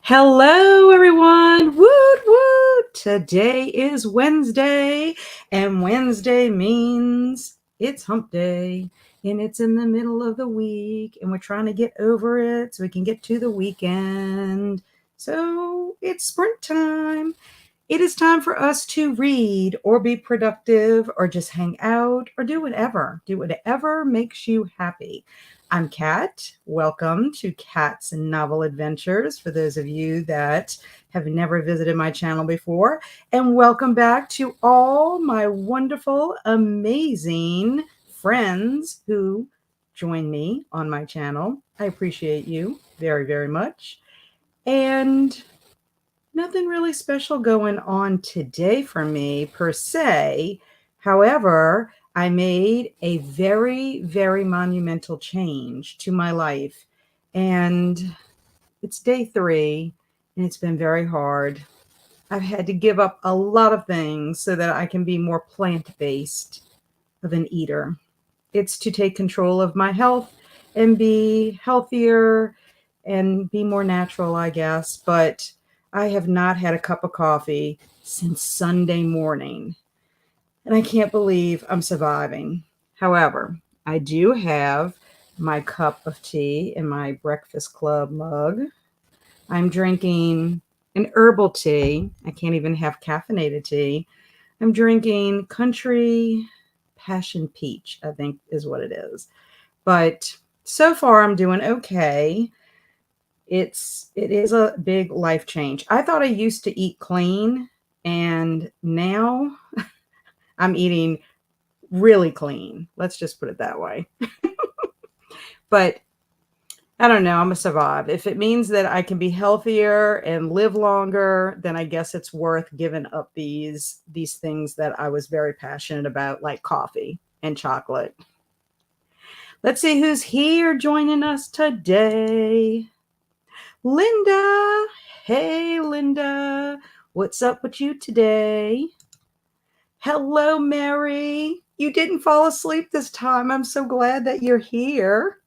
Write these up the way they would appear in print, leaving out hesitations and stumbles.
Hello, everyone. Woot woot. Today is Wednesday, and Wednesday means it's hump day, and it's in the middle of the week, and we're trying to get over it so we can get to the weekend. So it's sprint time. It is time for us to read or be productive or just hang out or do whatever. Do whatever makes you happy. I'm Kat. Welcome to Kat's Novel Adventures for those of you that have never visited my channel before. And welcome back to all my wonderful, amazing friends who join me on my channel. I appreciate you very, very much. And nothing really special going on today for me per se. However, I made a very, very monumental change to my life. And it's day 3, and it's been very hard. I've had to give up a lot of things so that I can be more plant-based of an eater. It's to take control of my health and be healthier and be more natural, I guess. But I have not had a cup of coffee since Sunday morning, and I can't believe I'm surviving. However, I do have my cup of tea in my Breakfast Club mug. I'm drinking an herbal tea. I can't even have caffeinated tea. I'm drinking country passion peach, I think is what it is. But so far I'm doing okay. It is a big life change. I thought I used to eat clean, and now I'm eating really clean. Let's just put it that way. But I don't know, I'm gonna survive. If it means that I can be healthier and live longer, then I guess it's worth giving up these things that I was very passionate about, like coffee and chocolate. Let's see who's here joining us today. Linda. Hey, Linda. What's up with you today? Hello, Mary. You didn't fall asleep this time. I'm so glad that you're here.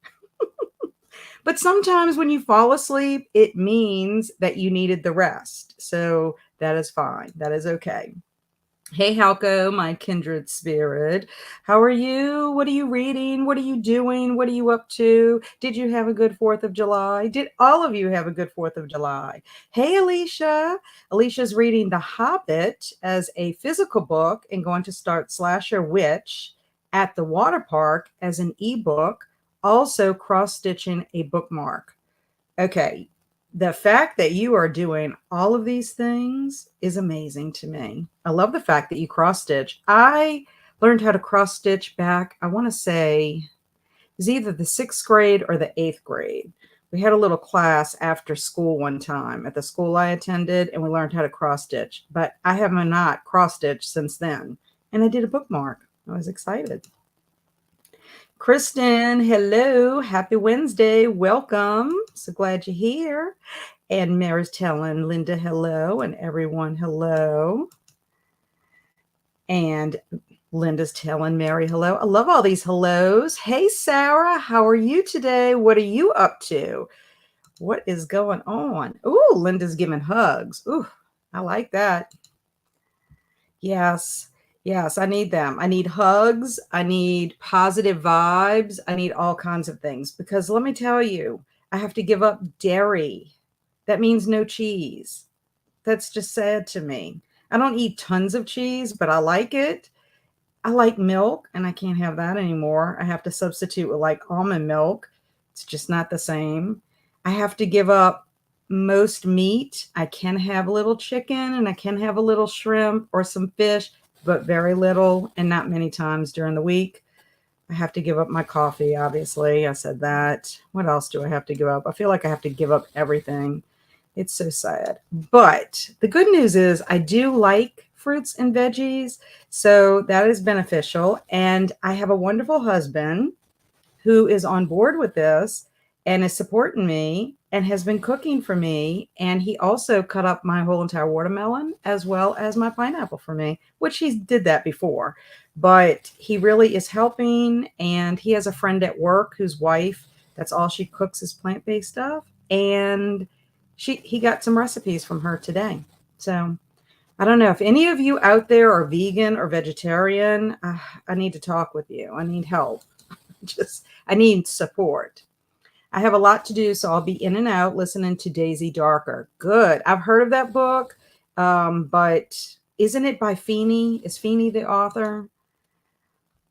But sometimes when you fall asleep, it means that you needed the rest. So that is fine. That is okay. Hey, Halko, my kindred spirit. How are you? What are you reading? What are you doing? What are you up to? Did you have a good 4th of July? Did all of you have a good 4th of July? Hey, Alicia. Alicia's reading The Hobbit as a physical book and going to start Slasher Witch at the water park as an ebook, also cross-stitching a bookmark. Okay. The fact that you are doing all of these things is amazing to me. I love the fact that you cross stitch. I learned how to cross stitch back, I want to say, it was either the 6th grade or the 8th grade. We had a little class after school one time at the school I attended, and we learned how to cross stitch. But I have not cross stitched since then. And I did a bookmark. I was excited. Kristen, hello. Happy Wednesday. Welcome. So glad you're here. And Mary's telling Linda hello and everyone hello. And Linda's telling Mary hello. I love all these hellos. Hey, Sarah, how are you today? What are you up to? What is going on? Ooh, Linda's giving hugs. Ooh, I like that. Yes. Yes, I need them. I need hugs. I need positive vibes. I need all kinds of things because let me tell you, I have to give up dairy. That means no cheese. That's just sad to me. I don't eat tons of cheese, but I like it. I like milk, and I can't have that anymore. I have to substitute with like almond milk. It's just not the same. I have to give up most meat. I can have a little chicken, and I can have a little shrimp or some fish, but very little and not many times during the week. I have to give up my coffee, obviously. I said that. What else do I have to give up? I feel like I have to give up everything. It's so sad. But the good news is I do like fruits and veggies, so that is beneficial. And I have a wonderful husband who is on board with this and is supporting me and has been cooking for me. And he also cut up my whole entire watermelon as well as my pineapple for me, which he did that before. But he really is helping. And he has a friend at work whose wife, that's all she cooks is plant-based stuff. And he got some recipes from her today. So I don't know if any of you out there are vegan or vegetarian. I need to talk with you. I need help. I need support. I have a lot to do, so I'll be in and out listening to Daisy Darker. Good. I've heard of that book, but isn't it by Feeney? Is Feeney the author?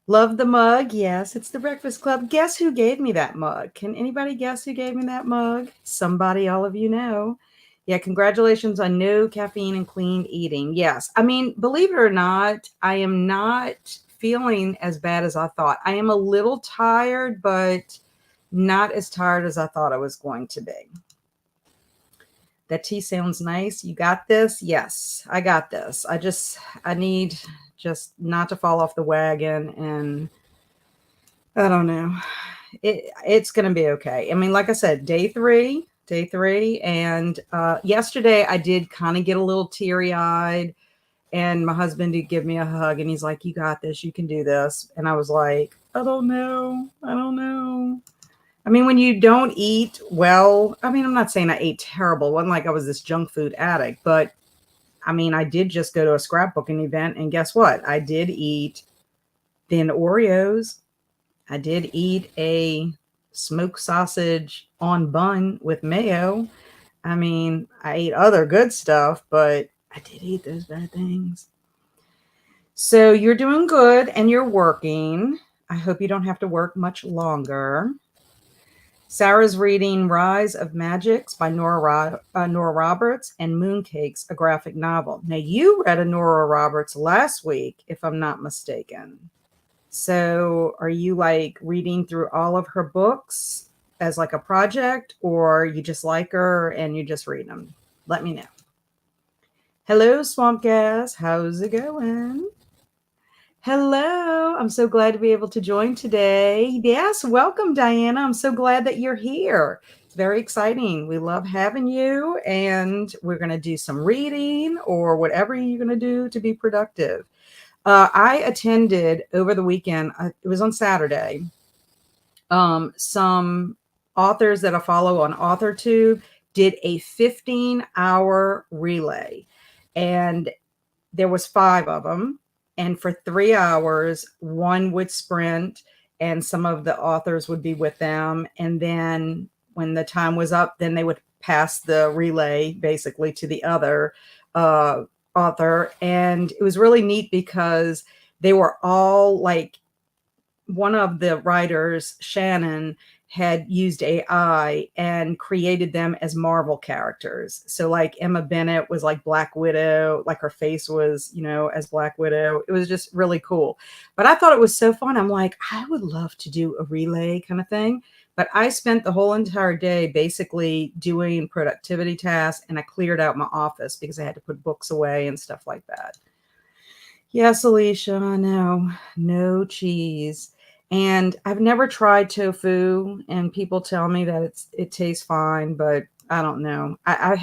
Love the mug. Yes, it's the Breakfast Club. Guess who gave me that mug? Can anybody guess who gave me that mug? Somebody all of you know. Yeah, congratulations on no caffeine and clean eating. Yes. I mean, believe it or not, I am not feeling as bad as I thought. I am a little tired, but not as tired as I thought I was going to be. That tea sounds nice. You got this? Yes, I got this. I need just not to fall off the wagon, and I don't know. It's going to be okay. I mean, like I said, day three. And yesterday I did kind of get a little teary eyed, and my husband did give me a hug, and he's like, you got this, you can do this. And I was like, I don't know. I don't know. I mean, when you don't eat well, I mean, I'm not saying I ate terrible. It wasn't like I was this junk food addict, but I mean, I did just go to a scrapbooking event, and guess what? I did eat thin Oreos. I did eat a smoked sausage on bun with mayo. I mean, I ate other good stuff, but I did eat those bad things. So you're doing good and you're working. I hope you don't have to work much longer. Sarah's reading Rise of Magics by Nora Roberts and Mooncakes, a graphic novel. Now, you read a Nora Roberts last week, if I'm not mistaken. So are you like reading through all of her books as like a project, or you just like her and you just read them? Let me know. Hello, Swamp Gas. How's it going? Hello. I'm so glad to be able to join today. Yes, welcome, Diana. I'm so glad that you're here. It's very exciting. We love having you, and we're going to do some reading or whatever you're going to do to be productive. I attended over the weekend, it was on Saturday, some authors that I follow on AuthorTube did a 15-hour relay, and there was 5 of them. And for 3 hours, one would sprint and some of the authors would be with them. And then when the time was up, then they would pass the relay basically to the other author. And it was really neat because they were all like, one of the writers, Shannon, had used AI and created them as Marvel characters. So like Emma Bennett was like Black Widow, like her face was, as Black Widow. It was just really cool. But I thought it was so fun. I'm like, I would love to do a relay kind of thing. But I spent the whole entire day basically doing productivity tasks, and I cleared out my office because I had to put books away and stuff like that. Yes, Alicia, no, no cheese. And I've never tried tofu, and people tell me that it tastes fine, but I don't know. I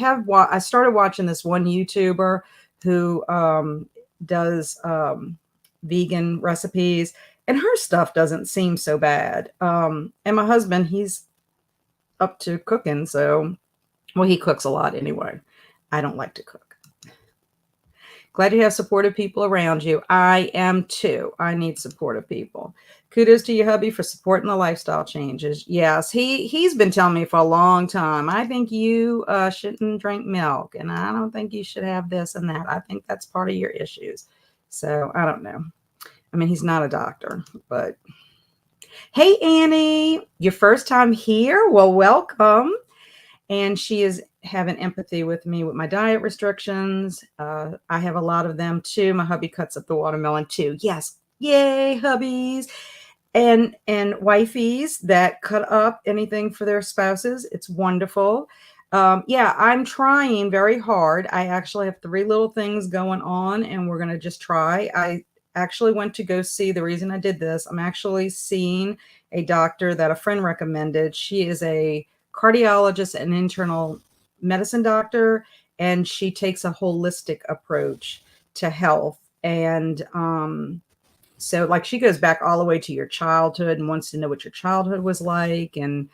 started watching this one YouTuber who does vegan recipes, and her stuff doesn't seem so bad. And my husband, he's up to cooking, so well, he cooks a lot anyway. I don't like to cook. Glad you have supportive people around you. I am too. I need supportive people. Kudos to your hubby for supporting the lifestyle changes. Yes, he's been telling me for a long time, I think you shouldn't drink milk, and I don't think you should have this and that. I think that's part of your issues. So I don't know. I mean, he's not a doctor, but hey, Annie, your first time here? Well, welcome. And she is having empathy with me with my diet restrictions. I have a lot of them too. My hubby cuts up the watermelon too. Yes. Yay, hubbies and wifeys that cut up anything for their spouses. It's wonderful. Yeah, I'm trying very hard. I actually have 3 little things going on, and we're going to just try. I actually went to go see, the reason I did this, I'm actually seeing a doctor that a friend recommended. She is a cardiologist and internal medicine doctor, and she takes a holistic approach to health. And so like she goes back all the way to your childhood and wants to know what your childhood was like and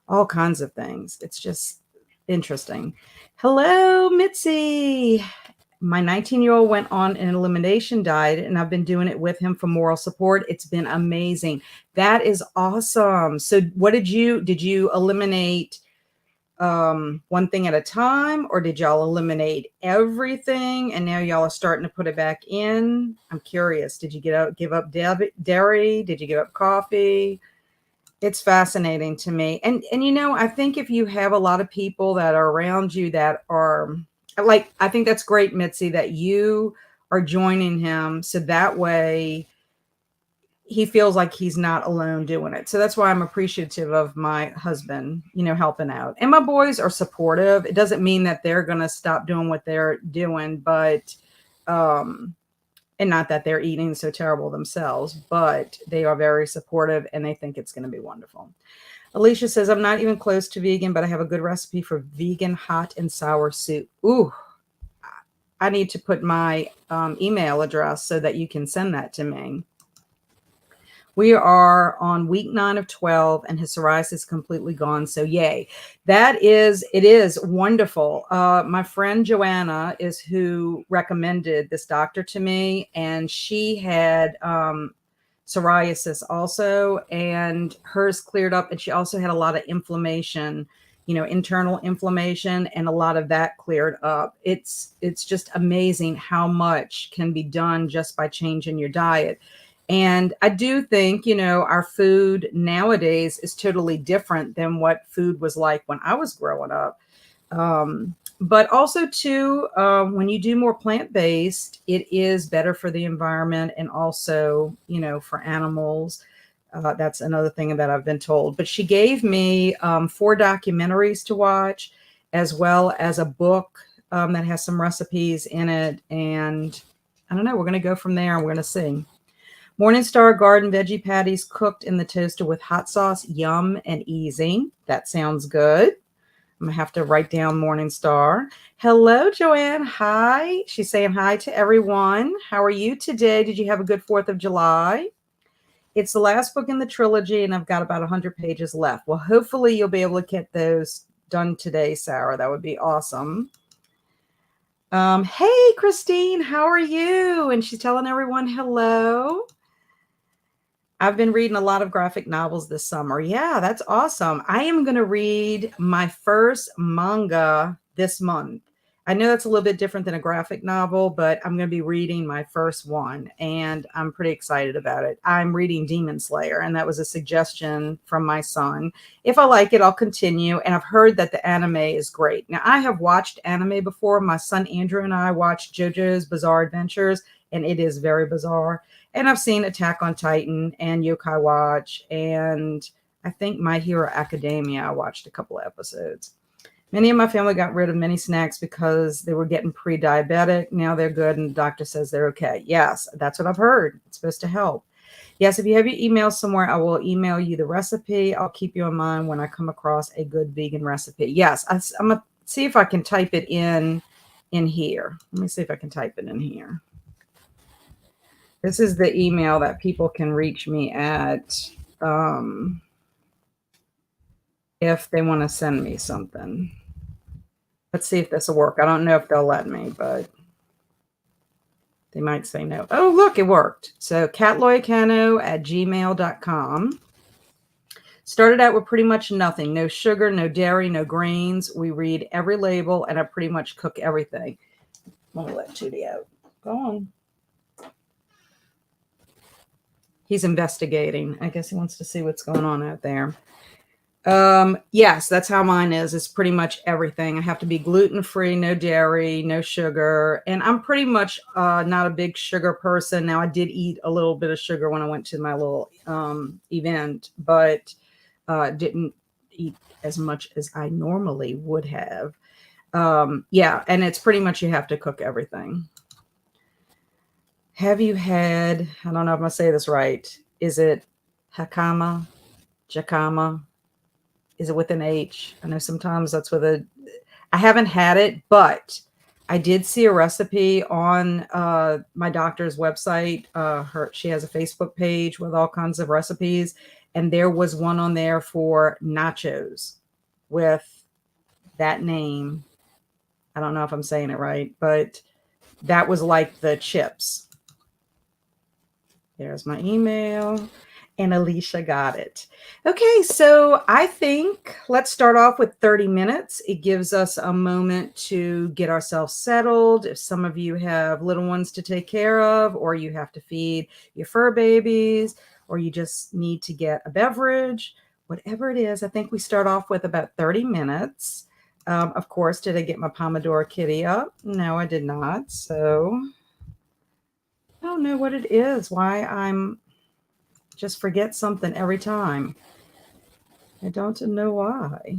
all kinds of things. It's just Interesting. Hello, Mitzi. My 19-year-old went on an elimination diet, and I've been doing it with him for moral support. It's been amazing. That is awesome. So what did you eliminate one thing at a time, or did y'all eliminate everything and now y'all are starting to put it back in? I'm curious. Did you give up dairy? Did you give up coffee? It's fascinating to me. And I think if you have a lot of people that are around you that are like, I think that's great, Mitzi, that you are joining him so that way he feels like he's not alone doing it. So that's why I'm appreciative of my husband, helping out. And my boys are supportive. It doesn't mean that they're going to stop doing what they're doing, but and not that they're eating so terrible themselves, but they are very supportive and they think it's going to be wonderful. Alicia says, I'm not even close to vegan, but I have a good recipe for vegan hot and sour soup. Ooh, I need to put my email address so that you can send that to me. We are on week 9 of 12 and his psoriasis is completely gone. So yay. It is wonderful. My friend Joanna is who recommended this doctor to me, and she had psoriasis also, and hers cleared up, and she also had a lot of inflammation, internal inflammation, and a lot of that cleared up. It's just amazing how much can be done just by changing your diet. And I do think, our food nowadays is totally different than what food was like when I was growing up. But also too, when you do more plant-based, it is better for the environment and also, for animals. That's another thing that I've been told. But she gave me 4 documentaries to watch, as well as a book that has some recipes in it. And I don't know, we're going to go from there and we're going to see. Morningstar garden veggie patties cooked in the toaster with hot sauce. Yum and easy. That sounds good. I'm going to have to write down Morningstar. Hello, Joanne. Hi. She's saying hi to everyone. How are you today? Did you have a good 4th of July? It's the last book in the trilogy, and I've got about 100 pages left. Well, hopefully you'll be able to get those done today, Sarah. That would be awesome. Hey, Christine. How are you? And she's telling everyone hello. I've been reading a lot of graphic novels this summer. Yeah, that's awesome. I am going to read my first manga this month. I know that's a little bit different than a graphic novel, but I'm going to be reading my first one, and I'm pretty excited about it. I'm reading Demon Slayer, and that was a suggestion from my son. If I like it, I'll continue, and I've heard that the anime is great. Now, I have watched anime before. My son Andrew and I watched JoJo's Bizarre Adventures, and it is very bizarre. And I've seen Attack on Titan and Yokai Watch, and I think My Hero Academia. I watched a couple of episodes. Many of my family got rid of many snacks because they were getting pre-diabetic. Now they're good, and the doctor says they're okay. Yes, that's what I've heard. It's supposed to help. Yes, if you have your email somewhere, I will email you the recipe. I'll keep you in mind when I come across a good vegan recipe. Yes, I'm going to see if I can type it in here. Let me see if I can type it in here. This is the email that people can reach me at if they want to send me something. Let's see if this will work. I don't know if they'll let me, but they might say no. Oh, look, it worked. So catloycano@gmail.com. Started out with pretty much nothing. No sugar, no dairy, no grains. We read every label, and I pretty much cook everything. I'm going to let Judy out. Go on. He's investigating. I guess he wants to see what's going on out there. Yes, that's how mine is. It's pretty much everything. I have to be gluten-free, no dairy, no sugar. And I'm pretty much not a big sugar person. Now, I did eat a little bit of sugar when I went to my little event, but didn't eat as much as I normally would have. Yeah, and it's pretty much you have to cook everything. Have you had, I don't know if I'm going to say this right. Is it jacama? Is it with an H? I know sometimes that's with a, I haven't had it, but I did see a recipe on my doctor's website. She has a Facebook page with all kinds of recipes. And there was one on there for nachos with that name. I don't know if I'm saying it right, but that was like the chips. There's my email. And Alicia got it. Okay, so I think let's start off with 30 minutes. It gives us a moment to get ourselves settled. If some of you have little ones to take care of, or you have to feed your fur babies, or you just need to get a beverage, whatever it is, I think we start off with about 30 minutes. Of course, did I get my Pomodoro kitty up? No, I did not. So I don't know what it is, why I'm just forget something every time. I don't know why.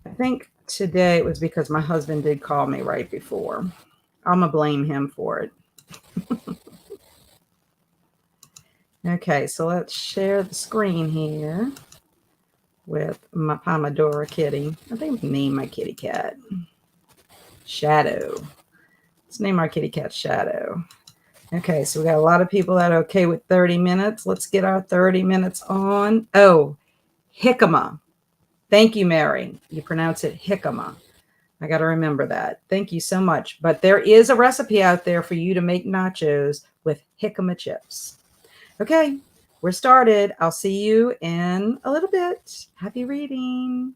I think today it was because my husband did call me right before. I'm going to blame him for it. Okay, so let's share the screen here with my Pomodoro kitty. I think we name my kitty cat Shadow. Let's name our kitty cat Shadow. Okay, so we got a lot of people that are okay with 30 minutes. Let's get our 30 minutes on. Oh, jicama. Thank you, Mary. You pronounce it jicama. I got to remember that. Thank you so much. But there is a recipe out there for you to make nachos with jicama chips. Okay, we're started. I'll see you in a little bit. Happy reading.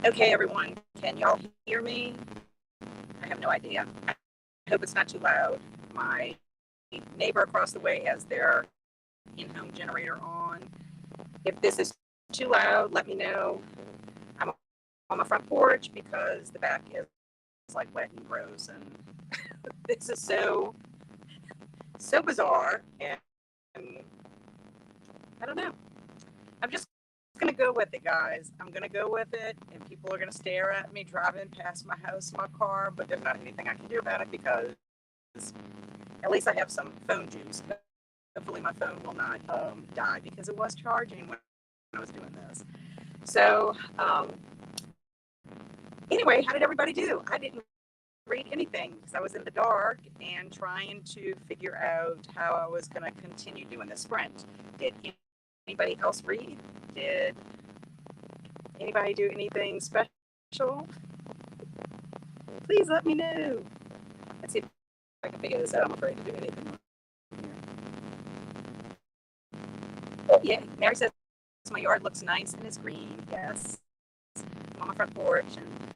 Okay, everyone, can y'all hear me? I have no idea. I hope it's not too loud. My neighbor across the way has their in-home generator on. If this is too loud, let me know. I'm on my front porch because the back is like wet and gross, and this is so bizarre. And I don't know. I'm just gonna go with it, guys. I'm gonna go with it, and people are gonna stare at me driving past my house, my car. But there's not anything I can do about it because at least I have some phone juice. Hopefully, my phone will not die because it was charging when I was doing this. So, anyway, how did everybody do? I didn't read anything because I was in the dark and trying to figure out how I was going to continue doing this sprint. Did anybody else read? Did anybody do anything special? Please let me know. Let's see if I can figure this out. I'm afraid to do anything. Oh, yeah. Mary says my yard looks nice and it's green. Yes. I'm on my front porch, and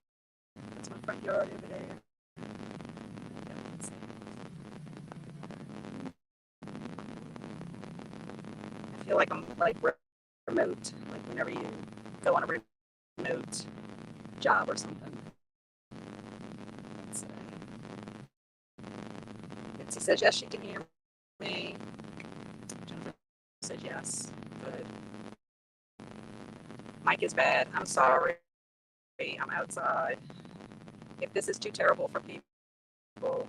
that's my front yard over there. I feel like I'm like remote, like whenever you go on a remote job or something. Bitsy says yes, she can hear me. Jennifer says yes. Good. Mike is bad. I'm sorry. I'm outside. If this is too terrible for people.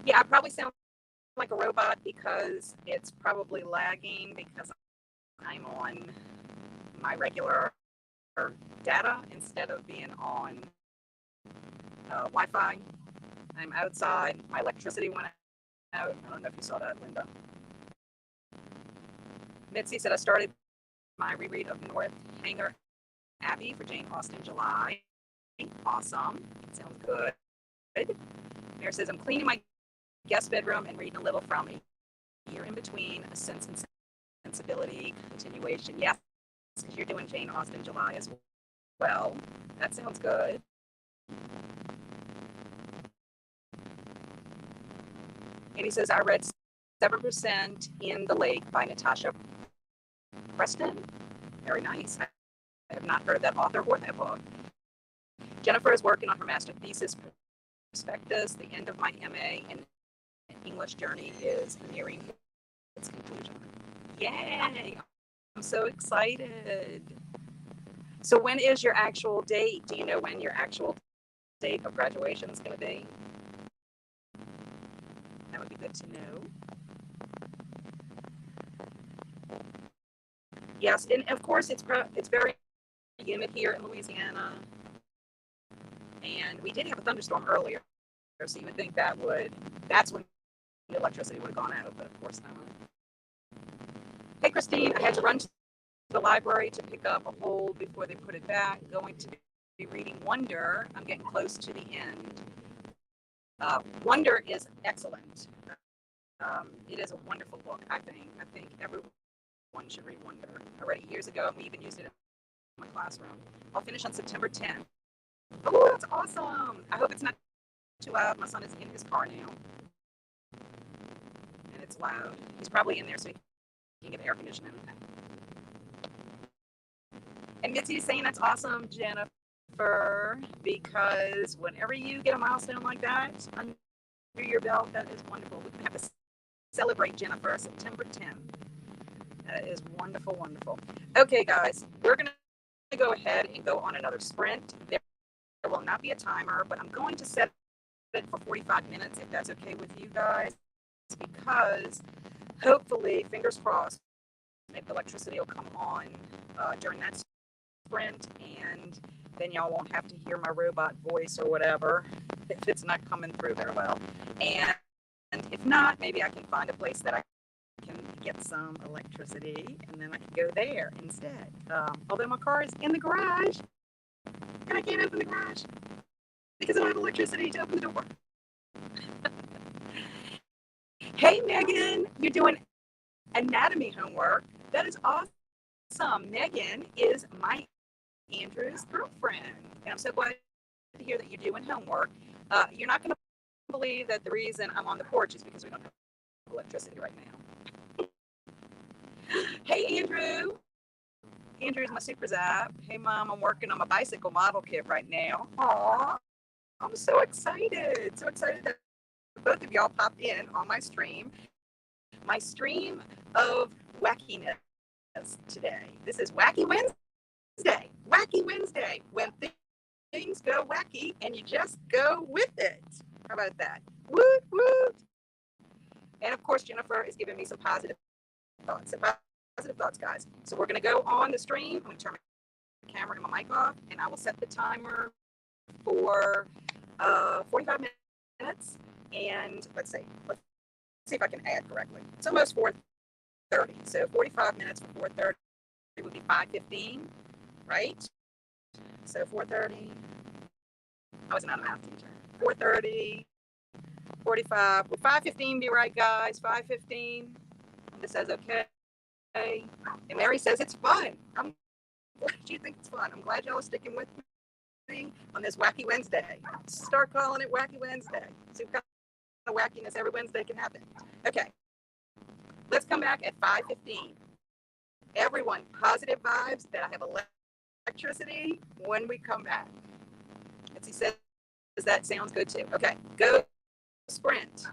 Yeah, I probably sound like a robot because it's probably lagging because I'm on my regular data instead of being on Wi-Fi. I'm outside. My electricity went out. I don't know if you saw that, Linda. Mitzi said I started my reread of North Hanger Abbey for Jane Austen July. Awesome. Sounds good. Mary says I'm cleaning my guest bedroom and reading a little from A Year in Between, A Sense and Sensibility continuation. Yes, because you're doing Jane Austen July as well. That sounds good. And he says I read 7% in the Lake by Natasha Preston. Very nice. I have not heard of that author or that book. Jennifer is working on her master thesis prospectus. The end of my MA in English journey is nearing its conclusion. Yay! I'm so excited. So when is your actual date? Do you know when your actual date of graduation is going to be? That would be good to know. Yes, and of course it's very humid here in Louisiana, and we did have a thunderstorm earlier, so you would think that's when the electricity would have gone out, but of course not. Hey Christine, I had to run to the library to pick up a hold before they put it back. Going to be reading Wonder. I'm getting close to the end. Wonder is excellent. It is a wonderful book, I think. I think everyone should read Wonder. I read it years ago, and we even used it in my classroom. I'll finish on September 10th. Oh, that's awesome. I hope it's not too loud. My son is in his car now, and it's loud. He's probably in there so he can get air conditioning. And Mitzi is saying that's awesome, Jennifer, because whenever you get a milestone like that under your belt, that is wonderful. We're going to have to celebrate, Jennifer, September 10th. That is wonderful, wonderful. Okay, guys, we're going to go ahead and go on another sprint. There will not be a timer, but I'm going to set it for 45 minutes if that's okay with you guys, because hopefully, fingers crossed, maybe the electricity will come on during that sprint, and then y'all won't have to hear my robot voice or whatever if it's not coming through very well. And if not, maybe I can find a place that I can get some electricity, and then I can go there instead. Although my car is in the garage, and I can't open the garage because I don't have electricity to open the door. Hey, Megan, you're doing anatomy homework. That is awesome. Megan is my Andrew's girlfriend. And I'm so glad to hear that you're doing homework. You're not going to believe that the reason I'm on the porch is because we don't have electricity right now. Hey, Andrew. Andrew's my super zap. Hey, Mom, I'm working on my bicycle model kit right now. Aw, I'm so excited. So excited that both of y'all popped in on my stream of wackiness today. This is Wacky Wednesday. Wacky Wednesday. When things go wacky and you just go with it. How about that? Woot, woot. And of course, Jennifer is giving me some positive thoughts. Some positive thoughts, guys. So we're going to go on the stream. I'm going to turn my camera and my mic off, and I will set the timer for 45 minutes. And let's see if I can add correctly. It's almost 4:30. So 45 minutes for 4:30 would be 5:15, right? So 4:30. I was not a math teacher. 4:30, 45. Would 5:15 be right, guys? 5:15. This says okay. And Mary says it's fun. I'm glad you think it's fun. I'm glad y'all are sticking with me on this Wacky Wednesday. Start calling it Wacky Wednesday. See what kind of wackiness every Wednesday can happen. Okay. Let's come back at 5:15. Everyone, positive vibes that I have electricity when we come back. Betsy says that sounds good too. Okay, go sprint.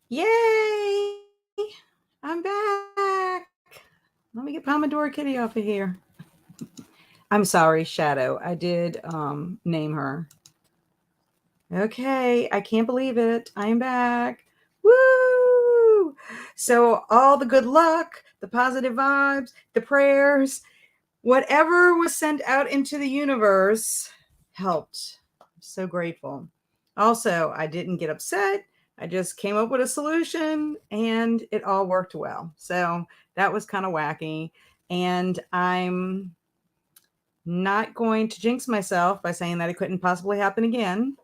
Yay! I'm back. Let me get Pomodoro Kitty off of here. I'm sorry, Shadow. I did name her. Okay, I can't believe it. I'm back. Woo! So all the good luck, the positive vibes, the prayers, whatever was sent out into the universe helped. I'm so grateful. Also, I didn't get upset. I just came up with a solution and it all worked well. So that was kind of wacky. And I'm not going to jinx myself by saying that it couldn't possibly happen again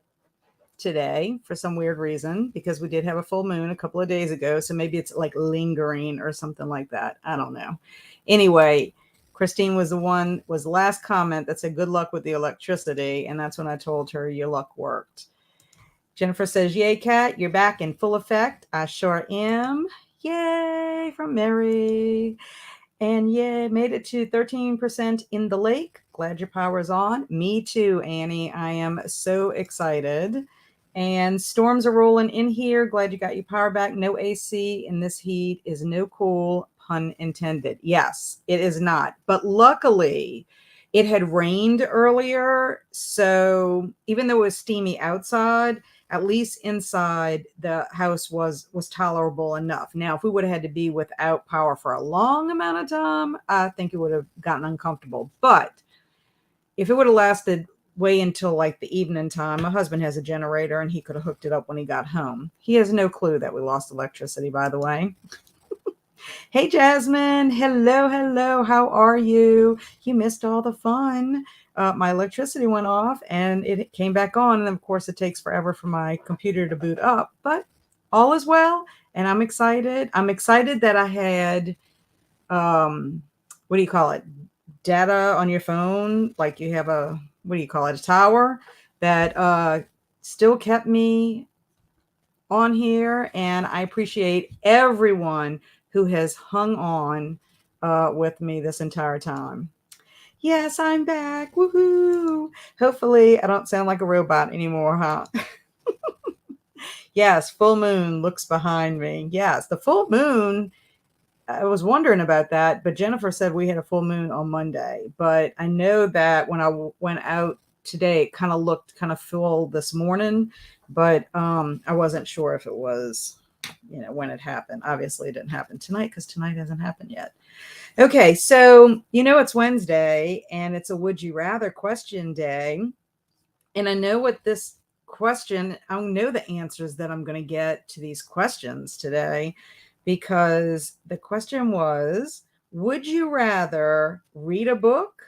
today for some weird reason, because we did have a full moon a couple of days ago. So maybe it's like lingering or something like that. I don't know. Anyway, Christine was the last comment that said good luck with the electricity. And that's when I told her your luck worked. Jennifer says, yay, Kat, you're back in full effect. I sure am. Yay, from Mary. And yeah, made it to 13% in the lake. Glad your power's on. Me too, Annie. I am so excited. And storms are rolling in here. Glad you got your power back. No AC in this heat is no cool, pun intended. Yes, it is not. But luckily, it had rained earlier. So even though it was steamy outside, at least inside the house was tolerable enough. Now, if we would have had to be without power for a long amount of time, I think it would have gotten uncomfortable. But if it would have lasted way until like the evening time, my husband has a generator and he could have hooked it up when he got home. He has no clue that we lost electricity, by the way. Hey, Jasmine. Hello, hello. How are you? You missed all the fun. My electricity went off and it came back on. And of course, it takes forever for my computer to boot up, but all is well. And I'm excited. I'm excited that I had, what do you call it? Data on your phone. Like you have what do you call it? A tower that still kept me on here. And I appreciate everyone who has hung on with me this entire time. Yes, I'm back. Woohoo. Hopefully, I don't sound like a robot anymore, huh? Yes, full moon looks behind me. Yes, the full moon. I was wondering about that, but Jennifer said we had a full moon on Monday. But I know that when I went out today, it kind of looked kind of full this morning, but I wasn't sure if it was, when it happened. Obviously, it didn't happen tonight because tonight hasn't happened yet. Okay, so it's Wednesday and it's a would you rather question day. And I know what this question, I know the answers that I'm going to get to these questions today, because the question was, would you rather read a book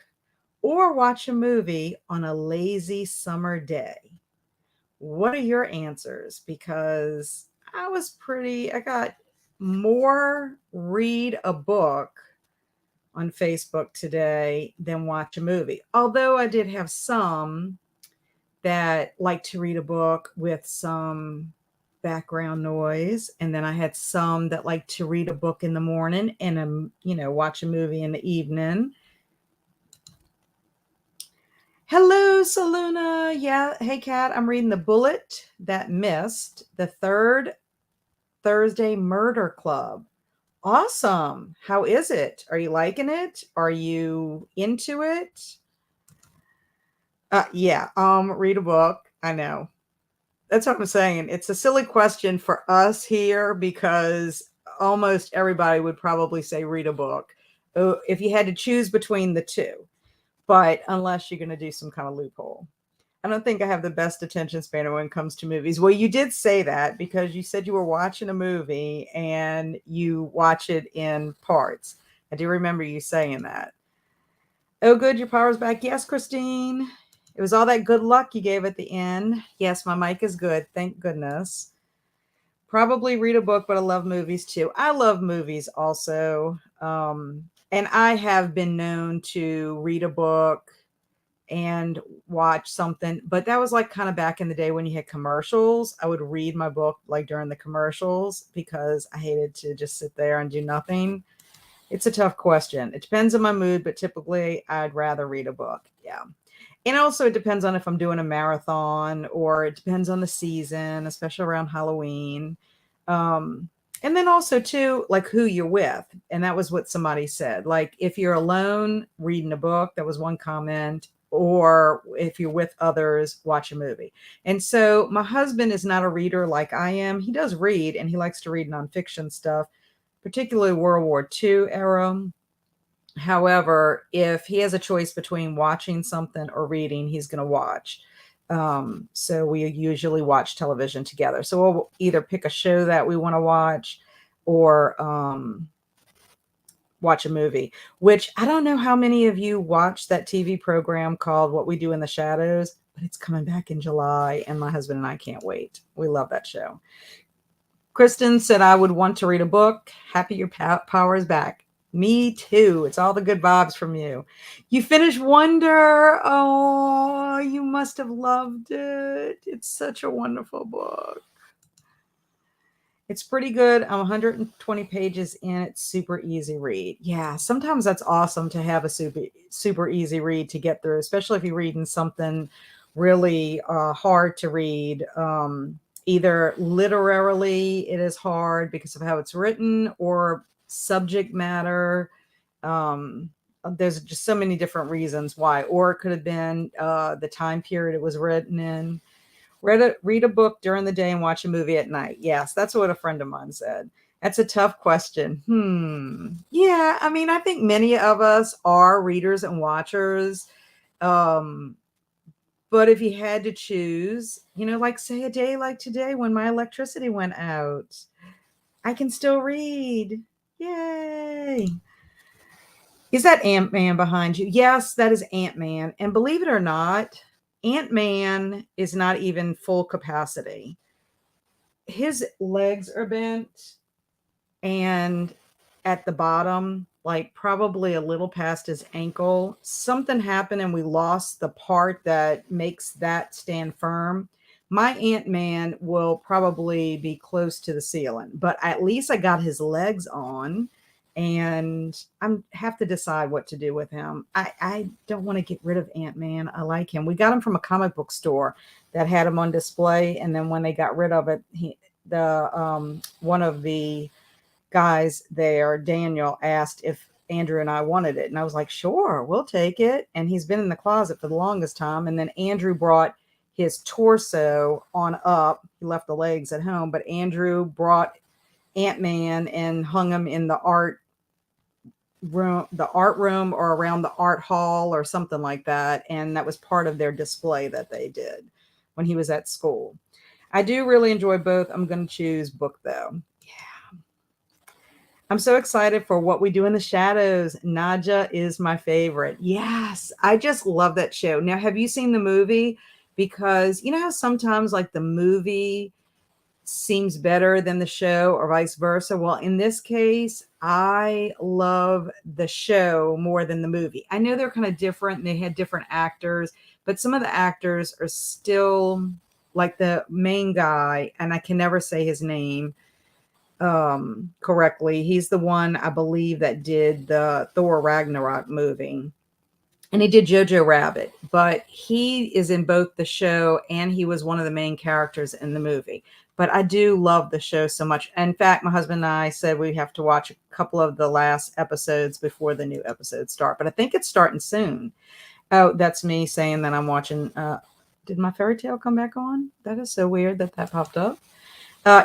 or watch a movie on a lazy summer day? What are your answers? Because I got more read a book on Facebook today than watch a movie. Although I did have some that like to read a book with some background noise. And then I had some that like to read a book in the morning and, watch a movie in the evening. Hello, Saluna. Yeah. Hey, Kat, I'm reading The Bullet That Missed, the third Thursday Murder Club. Awesome. How is it? Are you liking it? Are you into it? Yeah. Read a book. I know. That's what I'm saying. It's a silly question for us here because almost everybody would probably say read a book if you had to choose between the two. But unless you're going to do some kind of loophole. I don't think I have the best attention span when it comes to movies. Well, you did say that because you said you were watching a movie and you watch it in parts. I do remember you saying that. Oh, good. Your power's back. Yes, Christine. It was all that good luck you gave at the end. Yes, my mic is good. Thank goodness. Probably read a book, but I love movies too. I love movies also. And I have been known to read a book and watch something, but that was like kind of back in the day when you had commercials. I would read my book like during the commercials because I hated to just sit there and do nothing. It's a tough question. It depends on my mood, but typically I'd rather read a book. Yeah. And also it depends on if I'm doing a marathon or it depends on the season, especially around Halloween. Um, and then also too, like who you're with. And that was what somebody said. Like if you're alone reading a book, that was one comment, or if you're with others, watch a movie. And so my husband is not a reader like I am. He does read and he likes to read nonfiction stuff, particularly World War II era. However, if he has a choice between watching something or reading, he's going to watch. So we usually watch television together. So we'll either pick a show that we want to watch or watch a movie, which I don't know how many of you watch that TV program called What We Do in the Shadows, but it's coming back in July and my husband and I can't wait. We love that show. Kristen said I would want to read a book. Happy your power is back. Me too. It's all the good vibes from you. You finished Wonder. Oh, you must have loved it. It's such a wonderful book. It's pretty good. I'm 120 pages in. It's super easy read. Yeah, sometimes that's awesome to have a super easy read to get through, especially if you're reading something really hard to read. Either literally it is hard because of how it's written, or subject matter. There's just so many different reasons why, or it could have been the time period it was written in. Read a book during the day and watch a movie at night. Yes, that's what a friend of mine said. That's a tough question. Yeah, I mean, I think many of us are readers and watchers. Um, but if you had to choose, like say a day like today when my electricity went out, I can still read. Yay. Is that Ant-Man behind you? Yes, that is Ant-Man. And believe it or not, Ant-Man is not even full capacity. His legs are bent, and at the bottom, like probably a little past his ankle, something happened and we lost the part that makes that stand firm. My Ant-Man will probably be close to the ceiling, but at least I got his legs on, and I'm have to decide what to do with him. I don't want to get rid of Ant-Man. I like him. We got him from a comic book store that had him on display, and then when they got rid of it, the one of the guys there, Daniel, asked if Andrew and I wanted it. And I was like, sure, we'll take it. And he's been in the closet for the longest time. And then Andrew brought his torso on up. He left the legs at home, but Andrew brought Ant-Man and hung him in the art room or around the art hall or something like that. And that was part of their display that they did when he was at school. I do really enjoy both. I'm going to choose book though. I'm so excited for What We Do in the Shadows. Naja is my favorite. Yes, I just love that show. Now, have you seen the movie? Because you know how sometimes like the movie seems better than the show or vice versa? Well, in this case, I love the show more than the movie. I know they're kind of different and they had different actors, but some of the actors are still like the main guy, and I can never say his name correctly. He's the one I believe that did the Thor Ragnarok movie, and he did Jojo Rabbit, but he is in both the show and he was one of the main characters in the movie. But I do love the show so much. In fact, my husband and I said we have to watch a couple of the last episodes before the new episodes start, but I think it's starting soon. Oh, that's me saying that I'm watching. Did my fairy tale come back on? That is so weird that popped up.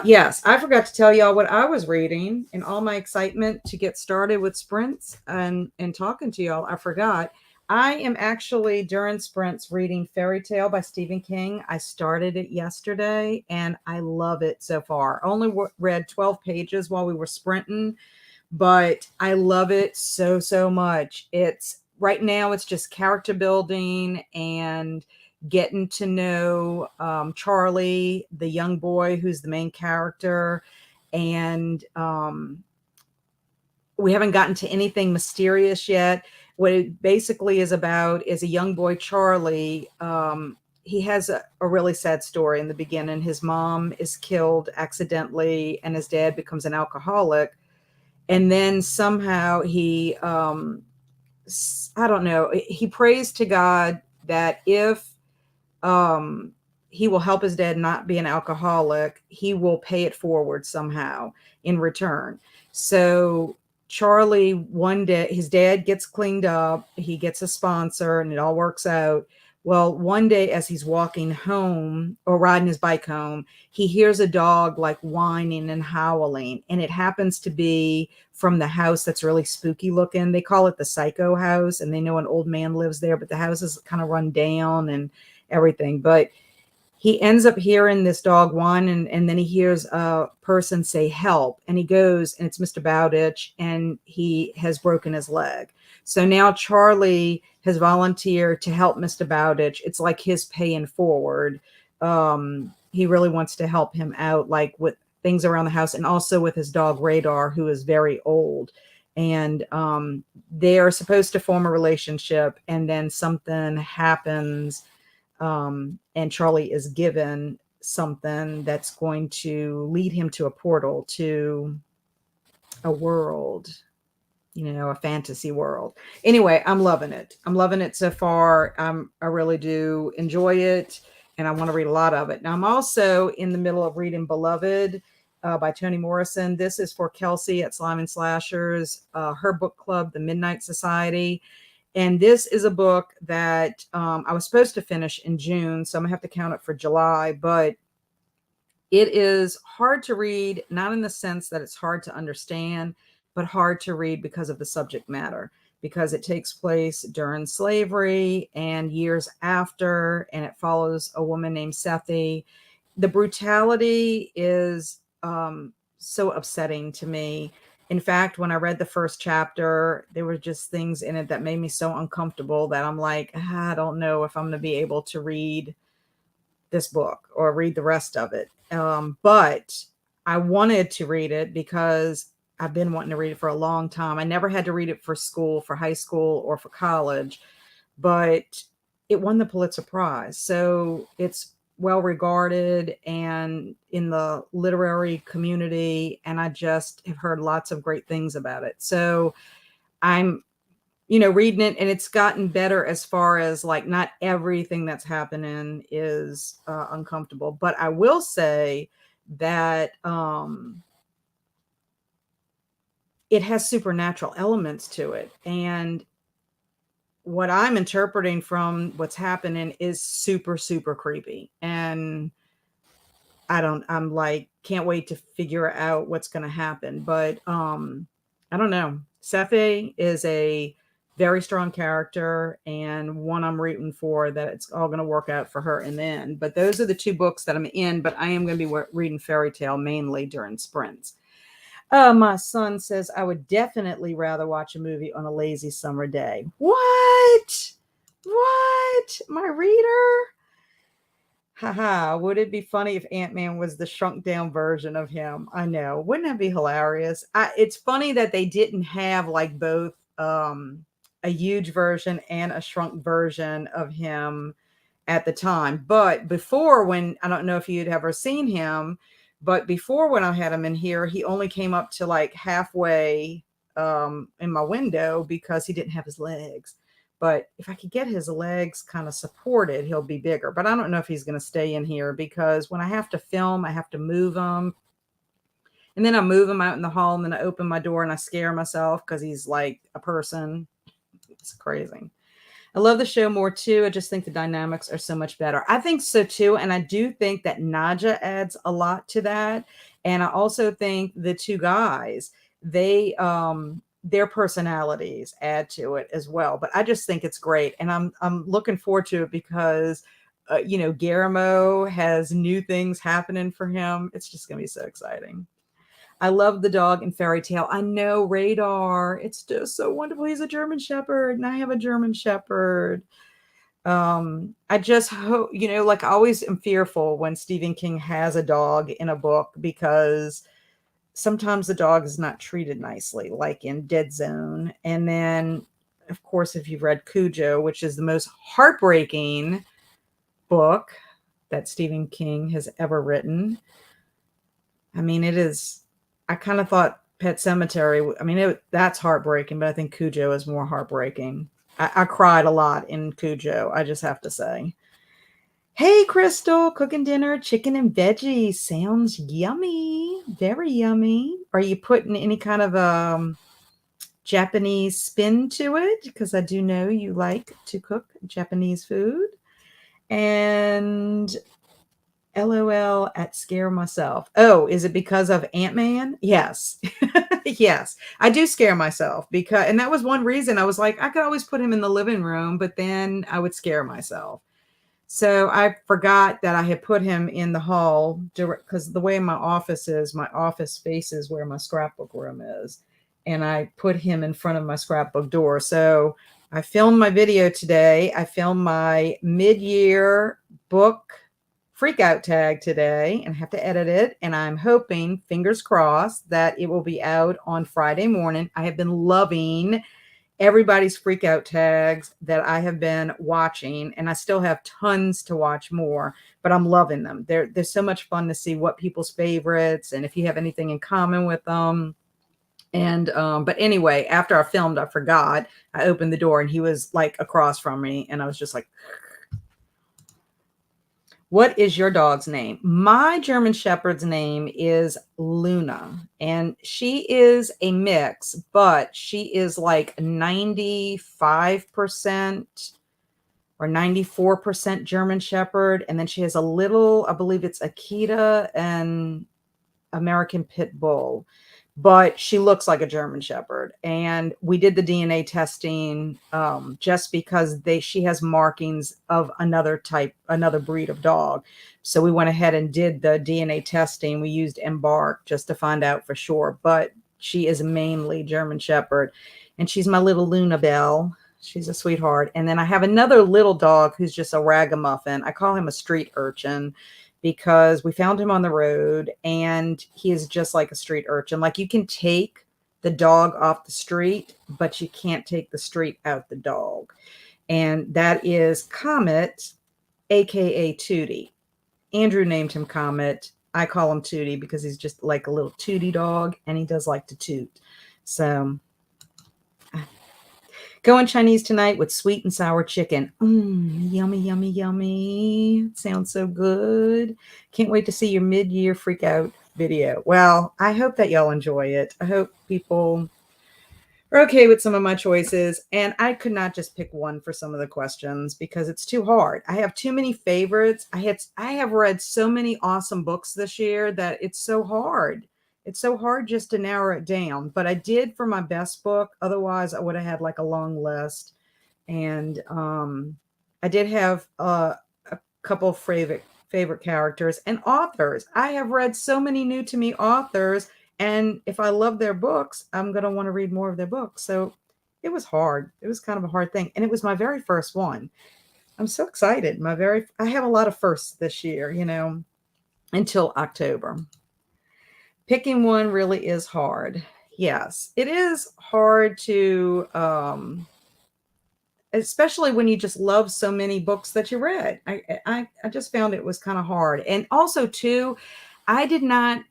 Yes, I forgot to tell y'all what I was reading in all my excitement to get started with sprints and talking to y'all. I forgot. I am actually during sprints reading Fairy Tale by Stephen King. I started it yesterday and I love it so far. Only read 12 pages while we were sprinting, but I love it so, so much. It's right now, it's just character building and getting to know Charlie, the young boy who's the main character. And we haven't gotten to anything mysterious yet. What it basically is about is a young boy, Charlie. He has a really sad story in the beginning. His mom is killed accidentally, and his dad becomes an alcoholic. And then somehow he, I don't know, he prays to God that if he will help his dad not be an alcoholic. He will pay it forward somehow in return. So Charlie, one day, his dad gets cleaned up, he gets a sponsor, and it all works out. Well, one day as he's walking home or riding his bike home, he hears a dog like whining and howling. And it happens to be from the house that's really spooky looking. They call it the psycho house, and they know an old man lives there, but the house is kind of run down and everything. But he ends up hearing this dog whine, and then he hears a person say help, and he goes, and it's Mr. Bowditch, and he has broken his leg. So now Charlie has volunteered to help Mr. Bowditch. It's like his paying forward. He really wants to help him out, like with things around the house, and also with his dog Radar, who is very old. And they are supposed to form a relationship, and then something happens, and Charlie is given something that's going to lead him to a portal to a world, a fantasy world. Anyway, I'm loving it. I'm loving it so far. I really do enjoy it, and I want to read a lot of it. Now, I'm also in the middle of reading Beloved by Toni Morrison. This is for Kelsey at Slime and Slashers, her book club, The Midnight Society. And this is a book that I was supposed to finish in June, so I'm going to have to count it for July. But it is hard to read, not in the sense that it's hard to understand, but hard to read because of the subject matter, because it takes place during slavery and years after, and it follows a woman named Sethi. The brutality is so upsetting to me. In fact, when I read the first chapter, there were just things in it that made me so uncomfortable that I'm like, I don't know if I'm going to be able to read this book or read the rest of it. But I wanted to read it because I've been wanting to read it for a long time. I never had to read it for school, for high school, or for college, but it won the Pulitzer Prize. So it's well regarded and in the literary community, and I just have heard lots of great things about it. So I'm reading it, and it's gotten better as far as like not everything that's happening is uncomfortable, but I will say that it has supernatural elements to it, and what I'm interpreting from what's happening is super, super creepy. And I'm like, can't wait to figure out what's going to happen. But I don't know. Sethi is a very strong character, and one I'm rooting for that it's all going to work out for her in the end. But those are the two books that I'm in, but I am going to be reading fairy tale mainly during sprints. My son says I would definitely rather watch a movie on a lazy summer day. What? My reader? Haha, would it be funny if Ant-Man was the shrunk down version of him? I know. Wouldn't that be hilarious? It's funny that they didn't have like both a huge version and a shrunk version of him at the time. But before, when I don't know if you'd ever seen him, but before when I had him in here, he only came up to like halfway in my window because he didn't have his legs. But if I could get his legs kind of supported, he'll be bigger. But I don't know if he's going to stay in here because when I have to film, I have to move him. And then I move him out in the hall, and then I open my door and I scare myself because he's like a person. It's crazy. I love the show more too. I just think the dynamics are so much better. I think so too. And I do think that Naja adds a lot to that. And I also think the two guys, their personalities add to it as well. But I just think it's great. And I'm looking forward to it because, Guillermo has new things happening for him. It's just going to be so exciting. I love the dog in Fairy Tale. I know, Radar. It's just so wonderful. He's a German Shepherd, and I have a German Shepherd. I just hope, like I always am fearful when Stephen King has a dog in a book because sometimes the dog is not treated nicely, like in Dead Zone. And then, of course, if you've read Cujo, which is the most heartbreaking book that Stephen King has ever written. I mean, it is. I kind of thought Pet Cemetery, that's heartbreaking, but I think Cujo is more heartbreaking. I cried a lot in Cujo, I just have to say. Hey, Crystal, cooking dinner, chicken and veggies. Sounds yummy. Very yummy. Are you putting any kind of Japanese spin to it? Because I do know you like to cook Japanese food. And LOL at scare myself. Oh, is it because of Ant-Man? Yes. Yes. I do scare myself because, and that was one reason I was like, I could always put him in the living room, but then I would scare myself. So I forgot that I had put him in the hall because the way my office is, my office faces where my scrapbook room is. And I put him in front of my scrapbook door. So I filmed my video today. I filmed my mid-year book freak out tag today and have to edit it. And I'm hoping, fingers crossed, that it will be out on Friday morning. I have been loving everybody's freak out tags that I have been watching, and I still have tons to watch more, but I'm loving them. They're so much fun to see what people's favorites and if you have anything in common with them. And but anyway, after I filmed, I forgot. I opened the door and he was like across from me, and I was just like, what is your dog's name? My German Shepherd's name is Luna, and she is a mix, but she is like 95% or 94% German Shepherd. And then she has a little, I believe it's Akita and American Pit Bull, but she looks like a German Shepherd. And we did the DNA testing just because she has markings of another type, another breed of dog. So we went ahead and did the DNA testing. We used Embark just to find out for sure, but she is mainly German Shepherd, and she's my little Luna Bell. She's a sweetheart. And then I have another little dog who's just a ragamuffin. I call him a street urchin because we found him on the road, and he is just like a street urchin. Like, you can take the dog off the street, but you can't take the street out the dog. And that is Comet, aka Tootie. Andrew named him Comet. I call him Tootie because he's just like a little tootie dog, and he does like to toot. So going Chinese tonight with sweet and sour chicken. Yummy, yummy, yummy. Sounds so good. Can't wait to see your mid-year freak out video. Well, I hope that y'all enjoy it. I hope people are okay with some of my choices. And I could not just pick one for some of the questions because it's too hard. I have too many favorites. I have read so many awesome books this year that it's so hard. It's so hard just to narrow it down. But I did for my best book. Otherwise, I would have had like a long list. And I did have a couple of favorite characters and authors. I have read so many new to me authors, and if I love their books, I'm going to want to read more of their books. So it was hard. It was kind of a hard thing, and it was my very first one. I'm so excited. I have a lot of firsts this year, until October. Picking one really is hard. Yes, it is hard to especially when you just love so many books that you read. I just found it was kind of hard. And also too, I did not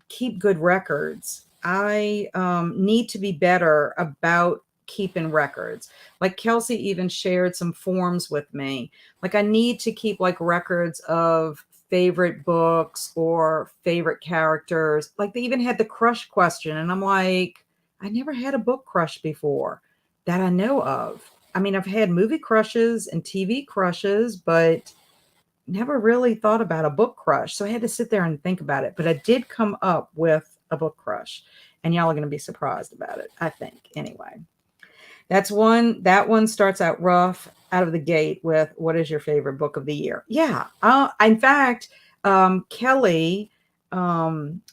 keep good records. I need to be better about keeping records. Like Kelsey even shared some forms with me. Like, I need to keep like records of favorite books or favorite characters. Like, they even had the crush question, and I'm like, I never had a book crush before that I know of. I mean, I've had movie crushes and TV crushes, but never really thought about a book crush. So I had to sit there and think about it. But I did come up with a book crush, and y'all are going to be surprised about it, I think. Anyway, that one starts out rough out of the gate with, what is your favorite book of the year? Yeah. In fact, Kelly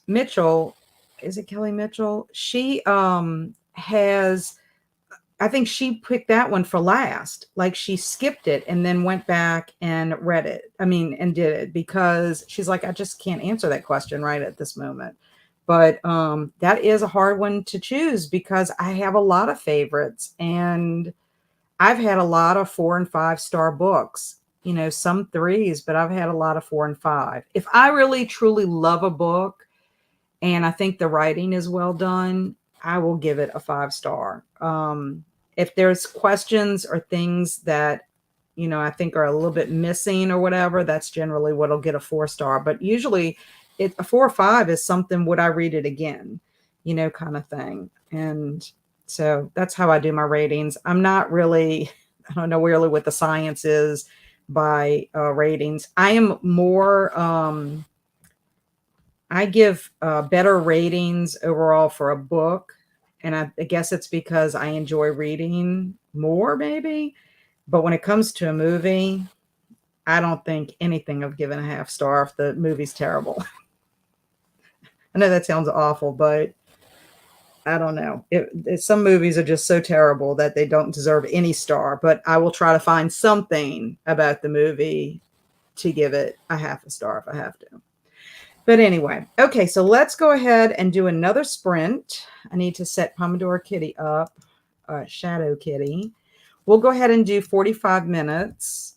Mitchell, is it Kelly Mitchell? She has, I think she picked that one for last. Like, she skipped it and then went back and read it. I mean, and did it because she's like, I just can't answer that question right at this moment. But that is a hard one to choose because I have a lot of favorites, and I've had a lot of 4 and 5 star books, some threes, but I've had a lot of 4 and 5. If I really truly love a book and I think the writing is well done, I will give it a 5 star. If there's questions or things that I think are a little bit missing or whatever, that's generally what'll get a 4 star. But usually a 4 or 5 is something, would I read it again, kind of thing. And so that's how I do my ratings. I'm not really, I don't know really what the science is by ratings. I am more, I give better ratings overall for a book. And I guess it's because I enjoy reading more, maybe. But when it comes to a movie, I don't think anything of giving a half star if the movie's terrible. I know that sounds awful, but I don't know. Some movies are just so terrible that they don't deserve any star, but I will try to find something about the movie to give it a half a star if I have to. But anyway, okay, so let's go ahead and do another sprint. I need to set Pomodoro Kitty up, Shadow Kitty. We'll go ahead and do 45 minutes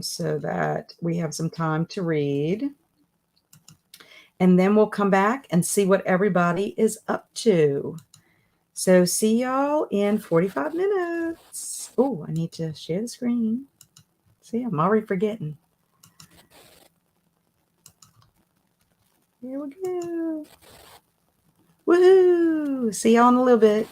so that we have some time to read. And then we'll come back and see what everybody is up to. So see y'all in 45 minutes. Oh, I need to share the screen. See, I'm already forgetting. Here we go. Woohoo! See y'all in a little bit.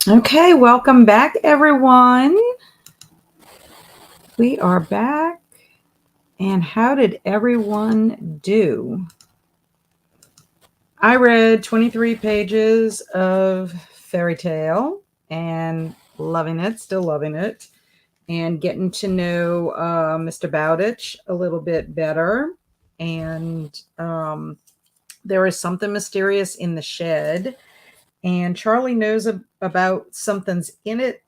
Okay, welcome back, everyone. We are back. And how did everyone do? I read 23 pages of fairy tale and loving it, still loving it, and getting to know Mr. Bowditch a little bit better. And there is something mysterious in the shed, and Charlie knows about something's in it,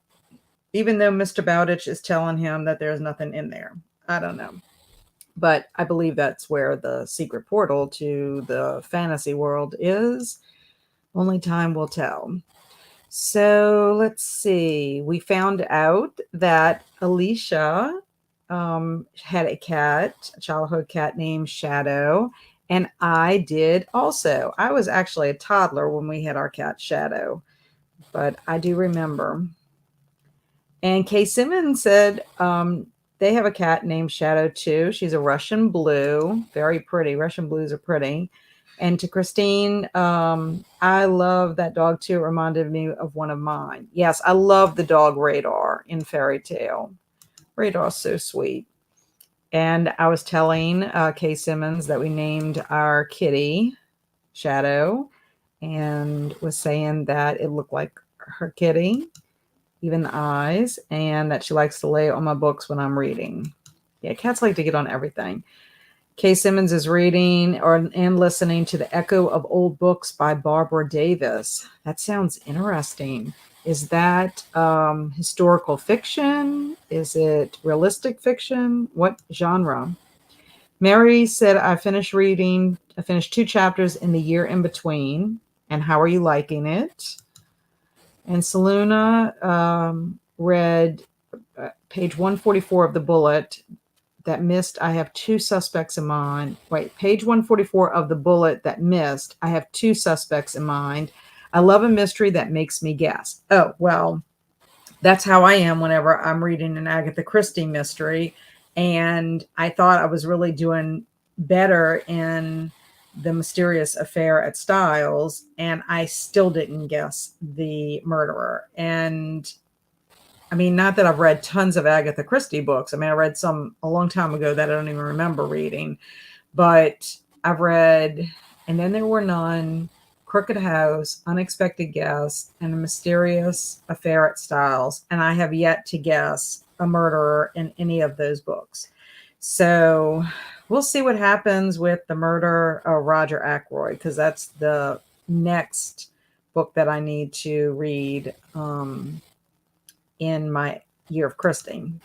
even though Mr. Bowditch is telling him that there's nothing in there. I don't know. But I believe that's where the secret portal to the fantasy world is. Only time will tell. So let's see. We found out that Alicia had a cat, a childhood cat named Shadow, and I did also. I was actually a toddler when we had our cat Shadow, but I do remember. And Kay Simmons said they have a cat named Shadow too. She's a Russian blue, very pretty. Russian blues are pretty. And to Christine, I love that dog too. It reminded me of one of mine. Yes, I love the dog Radar in Fairy Tale. Radar's so sweet. And I was telling Kay Simmons that we named our kitty Shadow, and was saying that it looked like her kitty, even the eyes, and that she likes to lay on my books when I'm reading. Yeah, cats like to get on everything. Kay Simmons is reading and listening to The Echo of Old Books by Barbara Davis. That sounds interesting. Is that historical fiction? Is it realistic fiction? What genre? Mary said, I finished 2 chapters in the year in between. And how are you liking it? And Saluna read page 144 of the bullet that missed. I have 2 suspects in mind. Wait, page 144 of the bullet that missed. I have 2 suspects in mind. I love a mystery that makes me guess. Oh, well, that's how I am whenever I'm reading an Agatha Christie mystery. And I thought I was really doing better in The Mysterious Affair at Styles, and I still didn't guess the murderer. And I mean, not that I've read tons of Agatha Christie books. I mean, I read some a long time ago that I don't even remember reading, but I've read And Then There Were None, Crooked House, Unexpected Guest, and A Mysterious Affair at Styles. And I have yet to guess a murderer in any of those books. So we'll see what happens with the murder of Roger Ackroyd, because that's the next book that I need to read in my year of Christine.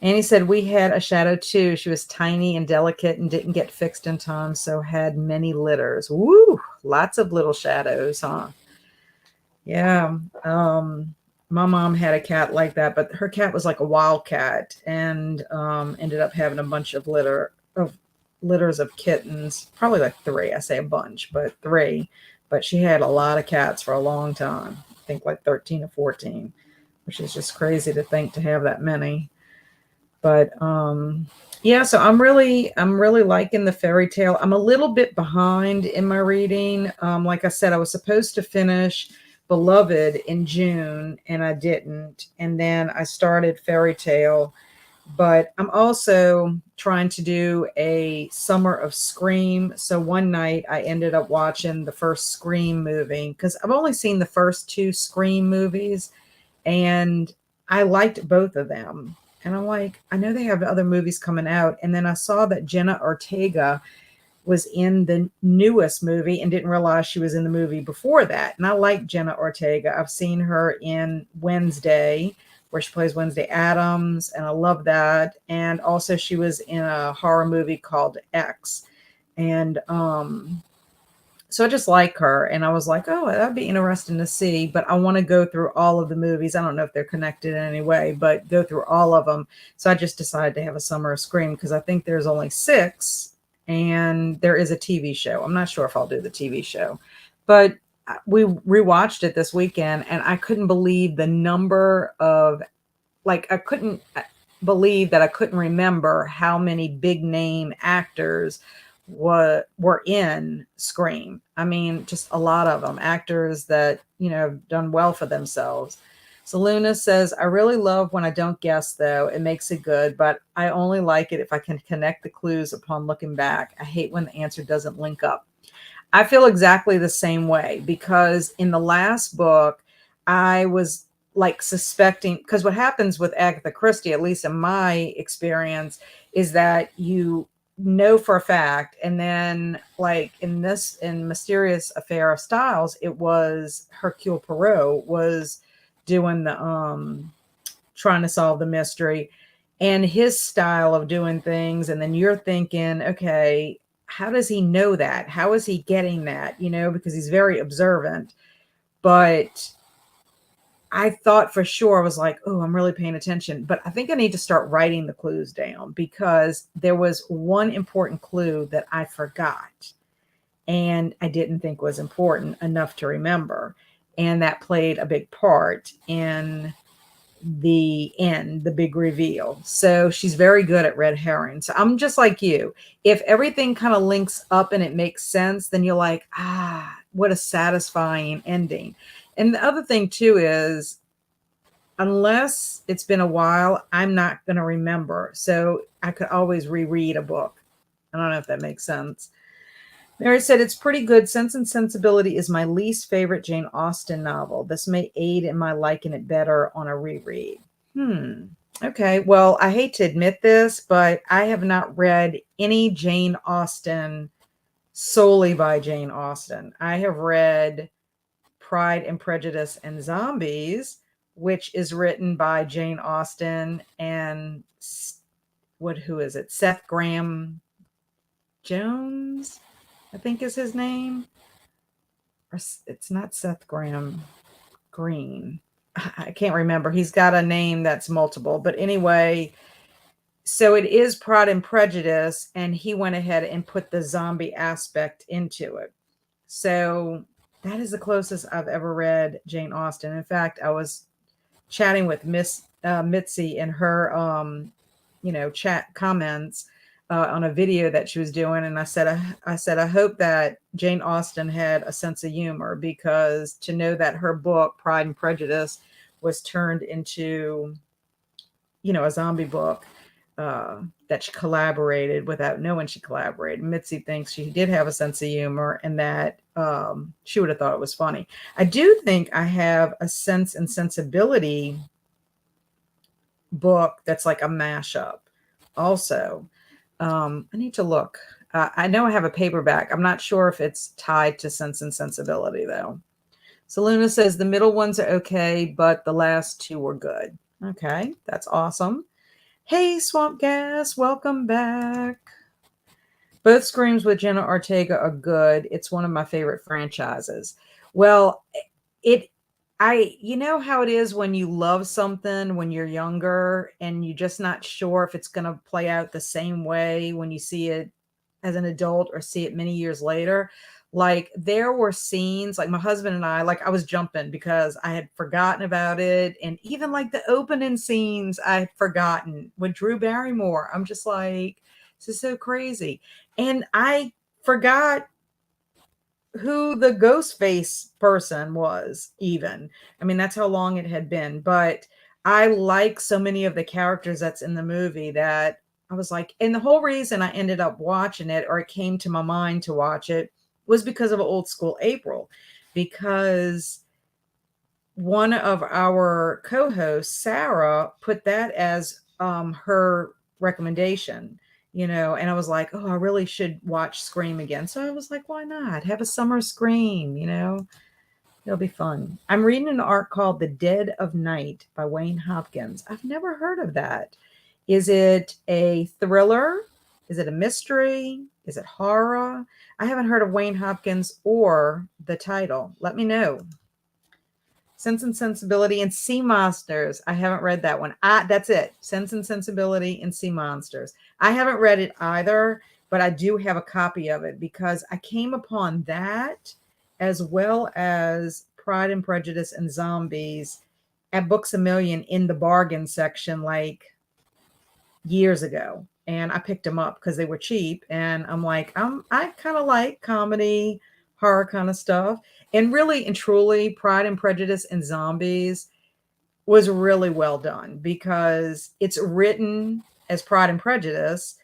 And he said we had a Shadow too. She was tiny and delicate and didn't get fixed in time, so had many litters. Woo! Lots of little shadows, huh? Yeah. My mom had a cat like that, but her cat was like a wild cat, and ended up having a bunch of litters of kittens. Probably like 3. I say a bunch, but 3. But she had a lot of cats for a long time. I think like 13 or 14, which is just crazy to think to have that many. But yeah, so I'm really liking the fairy tale. I'm a little bit behind in my reading. Like I said, I was supposed to finish Beloved in June, and I didn't. And then I started fairy tale, but I'm also trying to do a summer of Scream. So one night I ended up watching the first Scream movie, because I've only seen the first 2 Scream movies, and I liked both of them. And I'm like, I know they have other movies coming out. And then I saw that Jenna Ortega was in the newest movie and didn't realize she was in the movie before that. And I like Jenna Ortega. I've seen her in Wednesday, where she plays Wednesday Addams, and I love that. And also she was in a horror movie called X. And so I just like her, and I was like, oh, that'd be interesting to see, but I want to go through all of the movies. I don't know if they're connected in any way, but go through all of them. So I just decided to have a summer of Scream, because I think there's only 6, and there is a TV show. I'm not sure if I'll do the TV show, but we rewatched it this weekend, and I couldn't believe the number of, like, I couldn't believe that I couldn't remember how many big name actors were in Scream. I mean, just a lot of them, actors that, have done well for themselves. So Luna says, I really love when I don't guess, though. It makes it good, but I only like it if I can connect the clues upon looking back. I hate when the answer doesn't link up. I feel exactly the same way, because in the last book, I was like suspecting, because what happens with Agatha Christie, at least in my experience, is that you know for a fact, and then like in Mysterious Affair of Styles, it was Hercule Poirot was doing the trying to solve the mystery, and his style of doing things, and then you're thinking, okay, how does he know that? How is he getting that? Because he's very observant. But I thought for sure, I was like, oh, I'm really paying attention. But I think I need to start writing the clues down, because there was one important clue that I forgot and I didn't think was important enough to remember. And that played a big part in the end, the big reveal. So she's very good at red herrings. So I'm just like you. If everything kind of links up and it makes sense, then you're like, what a satisfying ending. And the other thing too is, unless it's been a while, I'm not going to remember. So I could always reread a book. I don't know if that makes sense. Mary said, it's pretty good. Sense and Sensibility is my least favorite Jane Austen novel. This may aid in my liking it better on a reread. Okay. Well, I hate to admit this, but I have not read any Jane Austen solely by Jane Austen. I have read Pride and Prejudice and Zombies, which is written by Jane Austen and who is it? Seth Graham Jones, I think is his name. Or it's not Seth Graham Green. I can't remember. He's got a name that's multiple. But anyway, so it is Pride and Prejudice, and he went ahead and put the zombie aspect into it. So that is the closest I've ever read Jane Austen. In fact, I was chatting with Miss Mitzi in her, chat comments on a video that she was doing, and I said, I hope that Jane Austen had a sense of humor, because to know that her book Pride and Prejudice was turned into, a zombie book that she collaborated without knowing she collaborated. Mitzi thinks she did have a sense of humor, and that she would have thought it was funny. I do think I have a Sense and Sensibility book that's like a mashup also. I need to look. I know I have a paperback. I'm not sure if it's tied to Sense and Sensibility, though. So Luna says the middle ones are okay, but the last two were good. Okay, that's awesome. Hey, Swamp Gas, welcome back. Both Screams with Jenna Ortega are good. It's one of my favorite franchises. Well, you know how it is when you love something when you're younger and you're just not sure if it's going to play out the same way when you see it as an adult or see it many years later. Like there were scenes, like my husband and I, like I was jumping because I had forgotten about it. And even like the opening scenes I had forgotten with Drew Barrymore. I'm just like, this is so crazy. And I forgot who the ghost face person was even. I mean, that's how long it had been. But I like so many of the characters that's in the movie that I was like, and the whole reason I ended up watching it, or it came to my mind to watch it, was because of Old School April, because one of our co-hosts, Sarah, put that as her recommendation, and I was like, oh, I really should watch Scream again. So I was like, why not have a summer Scream? It'll be fun. I'm reading an arc called The Dead of Night by Wayne Hopkins. I've never heard of that. Is it a thriller? Is it a mystery? Is it horror? I haven't heard of Wayne Hopkins or the title. Let me know. Sense and Sensibility and Sea Monsters. I haven't read that one. That's it. Sense and Sensibility and Sea Monsters. I haven't read it either, but I do have a copy of it because I came upon that as well as Pride and Prejudice and Zombies at Books A Million in the bargain section like years ago. and I picked them up because they were cheap. And I'm like, I kind of like comedy, horror kind of stuff. And really and truly, Pride and Prejudice and Zombies was really well done because it's written as Pride and Prejudice.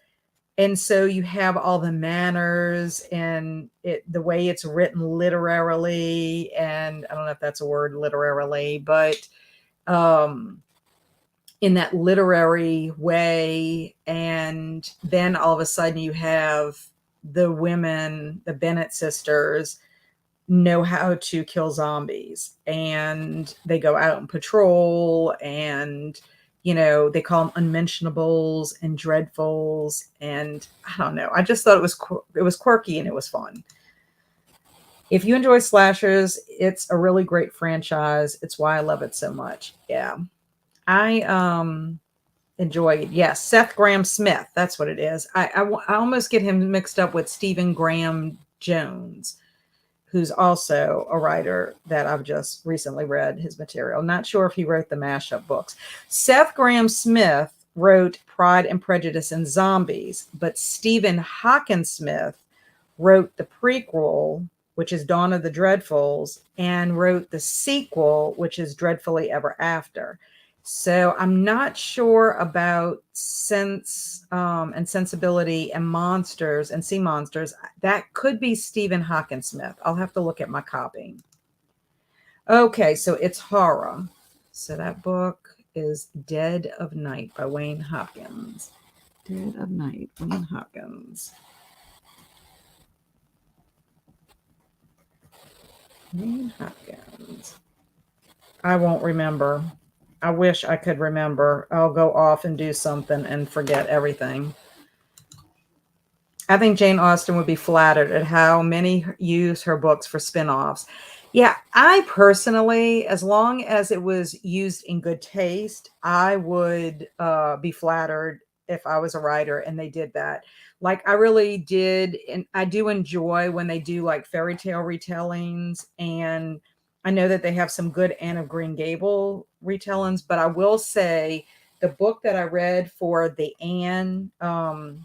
And so you have all the manners and the way it's written literarily. And I don't know if that's a word, literarily, but um, in that literary way. And then all of a sudden you have the women, the Bennett sisters, know how to kill zombies, and they go out and patrol, and they call them unmentionables and dreadfuls. And I don't know, I just thought it was quirky and it was fun. If you enjoy slashers, it's a really great franchise. It's why I love it so much. Yeah. I enjoy it. Yes, Seth Graham Smith, that's what it is. I almost get him mixed up with Stephen Graham Jones, who's also a writer that I've just recently read his material. Not sure if he wrote the mashup books. Seth Graham Smith wrote Pride and Prejudice and Zombies, but Stephen Hawkinsmith wrote the prequel, which is Dawn of the Dreadfuls, and wrote the sequel, which is Dreadfully Ever After. So I'm not sure about Sense and Sensibility and Monsters and Sea Monsters. That could be Stephen Hawkinsmith. I'll have to look at my copy. Okay, so it's horror. So that book is Dead of Night by Wayne Hopkins. Dead of Night, Wayne Hopkins. Wayne Hopkins. I won't remember. I wish I could remember. I'll go off and do something and forget everything. I think Jane Austen would be flattered at how many use her books for spin-offs. Yeah, I personally, as long as it was used in good taste, I would be flattered if I was a writer and they did that. Like I really did, and I do enjoy when they do like fairy tale retellings, and I know that they have some good Anne of Green Gable retellings, but I will say the book that I read for the Anne readathon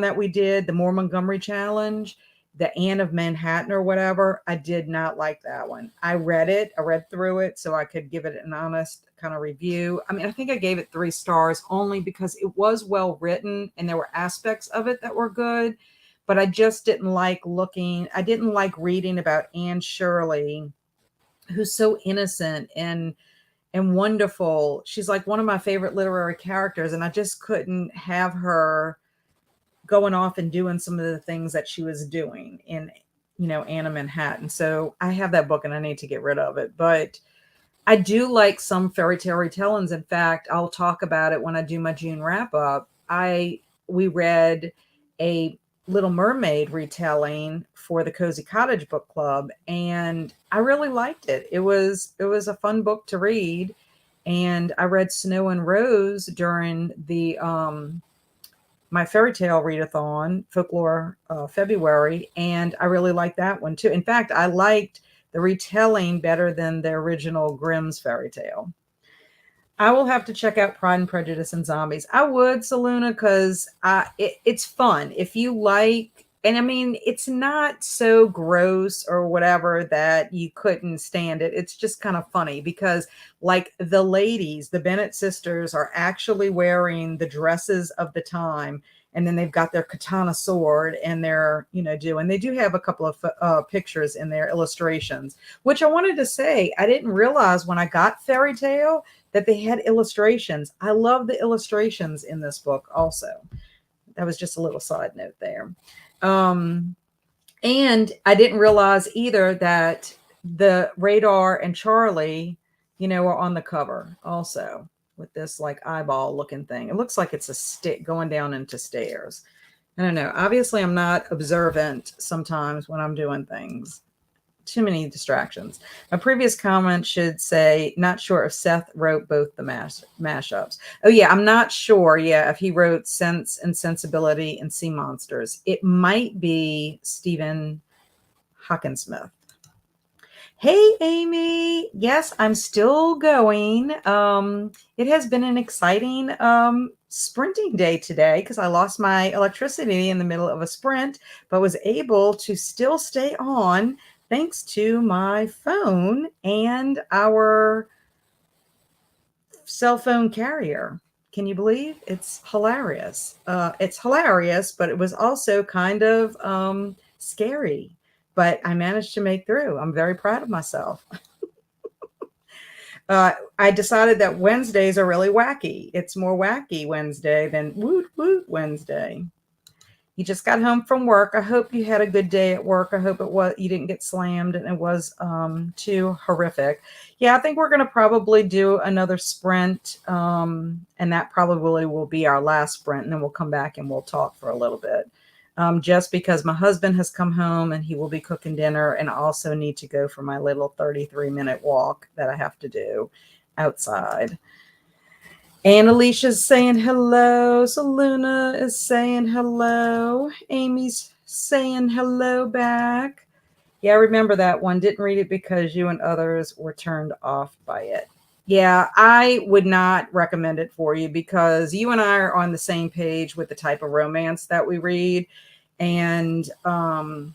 that we did, the Moore Montgomery Challenge, the Anne of Manhattan or whatever, I did not like that one. I read through it so I could give it an honest kind of review. I mean, I think I gave it 3 stars only because it was well written and there were aspects of it that were good, but I just didn't like I didn't like reading about Anne Shirley, who's so innocent and wonderful. She's like one of my favorite literary characters, and I just couldn't have her going off and doing some of the things that she was doing in, Anna Manhattan. So I have that book and I need to get rid of it. But I do like some fairy tale retellings. In fact, I'll talk about it when I do my June wrap up. We read a Little Mermaid retelling for the Cozy Cottage Book Club, and I really liked it. It was a fun book to read, and I read Snow and Rose during the my fairy tale readathon, Folklore February, and I really liked that one too. In fact, I liked the retelling better than the original Grimm's fairy tale. I will have to check out Pride and Prejudice and Zombies. I would, Saluna, because it's fun. If you like, and I mean, it's not so gross or whatever that you couldn't stand it. It's just kind of funny because, like, the ladies, the Bennett sisters, are actually wearing the dresses of the time. And then they've got their katana sword and they're, they do have a couple of pictures in their illustrations, which I wanted to say, I didn't realize when I got Fairy Tale that they had illustrations. I love the illustrations in this book also. That was just a little side note there. And I didn't realize either that the Radar and Charlie, are on the cover also with this like eyeball looking thing. It looks like it's a stick going down into stairs. I don't know. Obviously, I'm not observant sometimes when I'm doing things. Too many distractions. My previous comment should say, not sure if Seth wrote both the mashups. Oh, yeah, I'm not sure, if he wrote Sense and Sensibility and Sea Monsters. It might be Stephen Hawkinsmith. Hey, Amy. Yes, I'm still going. It has been an exciting sprinting day today because I lost my electricity in the middle of a sprint, but was able to still stay on thanks to my phone and our cell phone carrier. Can you believe? It's hilarious. It's hilarious, but it was also kind of scary. But I managed to make through. I'm very proud of myself. I decided that Wednesdays are really wacky. It's more wacky Wednesday than Woot Woot Wednesday. You just got home from work. I hope you had a good day at work. I hope it was you didn't get slammed and it was too horrific. Yeah, I think we're going to probably do another sprint, and that probably will be our last sprint, and then we'll come back and we'll talk for a little bit. Just because my husband has come home and he will be cooking dinner, and I also need to go for my little 33-minute walk that I have to do outside. And Alicia's saying hello. Saluna is saying hello. Amy's saying hello back. Yeah, I remember that one. Didn't read it because you and others were turned off by it. Yeah, I would not recommend it for you because you and I are on the same page with the type of romance that we read. And I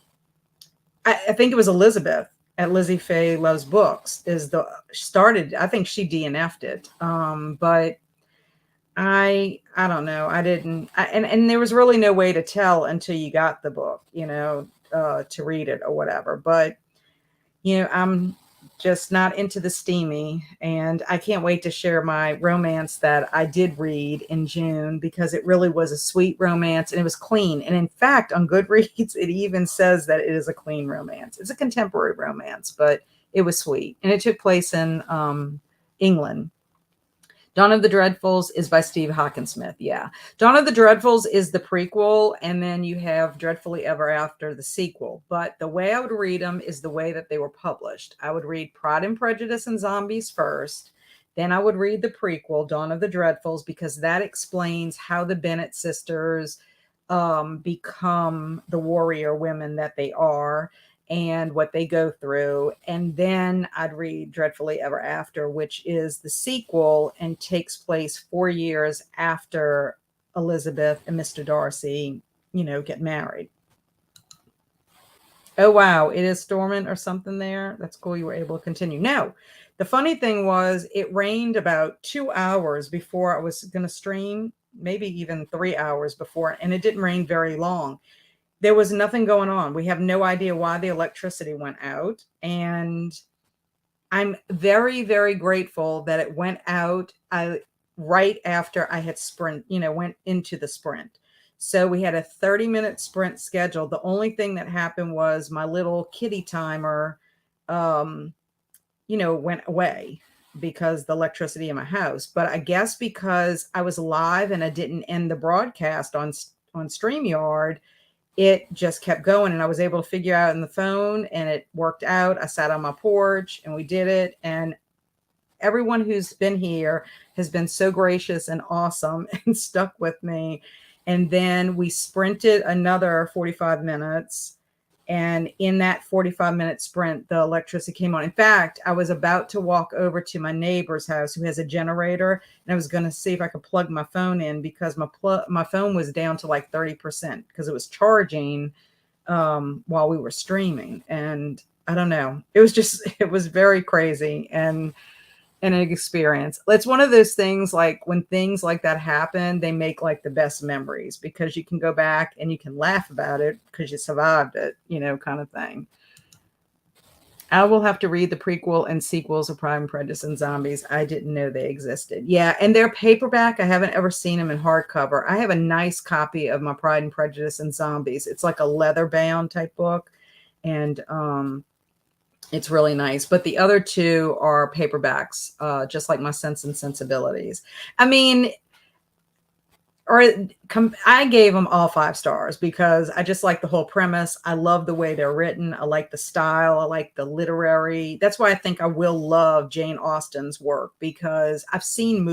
think it was Elizabeth at Lizzie Faye Loves Books is the started. I think she DNF'd it. But I don't know. I didn't, and there was really no way to tell until you got the book, to read it or whatever. But I'm just not into the steamy, and I can't wait to share my romance that I did read in June because it really was a sweet romance and it was clean. And in fact, on Goodreads, it even says that it is a clean romance. It's a contemporary romance, but it was sweet, and it took place in England. Dawn of the Dreadfuls is by Steve Hawkinsmith. Yeah. Dawn of the Dreadfuls is the prequel, and then you have Dreadfully Ever After, the sequel. But the way I would read them is the way that they were published. I would read Pride and Prejudice and Zombies first. Then I would read the prequel, Dawn of the Dreadfuls, because that explains how the Bennett sisters become the warrior women that they are and what they go through. And then I'd read Dreadfully Ever After, which is the sequel and takes place 4 years after Elizabeth and Mr. Darcy, get married. Oh, wow. It is storming or something there. That's cool. You were able to continue. No, the funny thing was it rained about 2 hours before I was going to stream, maybe even 3 hours before, and it didn't rain very long. There was nothing going on. We have no idea why the electricity went out. And I'm very, very grateful that it went out right after I had went into the sprint. So we had a 30-minute sprint scheduled. The only thing that happened was my little kitty timer, went away because the electricity in my house. But I guess because I was live and I didn't end the broadcast on StreamYard, it just kept going, and I was able to figure out in the phone, and it worked out. I sat on my porch and we did it. And everyone who's been here has been so gracious and awesome and stuck with me. And then we sprinted another 45 minutes. And in that 45-minute sprint, the electricity came on. In fact, I was about to walk over to my neighbor's house who has a generator, and I was going to see if I could plug my phone in because my phone was down to like 30% because it was charging while we were streaming. And I don't know. It was very crazy and an experience. It's one of those things, like when things like that happen, they make like the best memories because you can go back and you can laugh about it because you survived it, kind of thing. I will have to read the prequel and sequels of Pride and Prejudice and Zombies. I didn't know they existed. Yeah, and they're paperback. I haven't ever seen them in hardcover. I have a nice copy of my Pride and Prejudice and Zombies. It's like a leather bound type book, and it's really nice. But the other two are paperbacks, just like my Sense and Sensibilities. I mean, I gave them all 5 stars because I just like the whole premise. I love the way they're written. I like the style. I like the literary. That's why I think I will love Jane Austen's work, because I've seen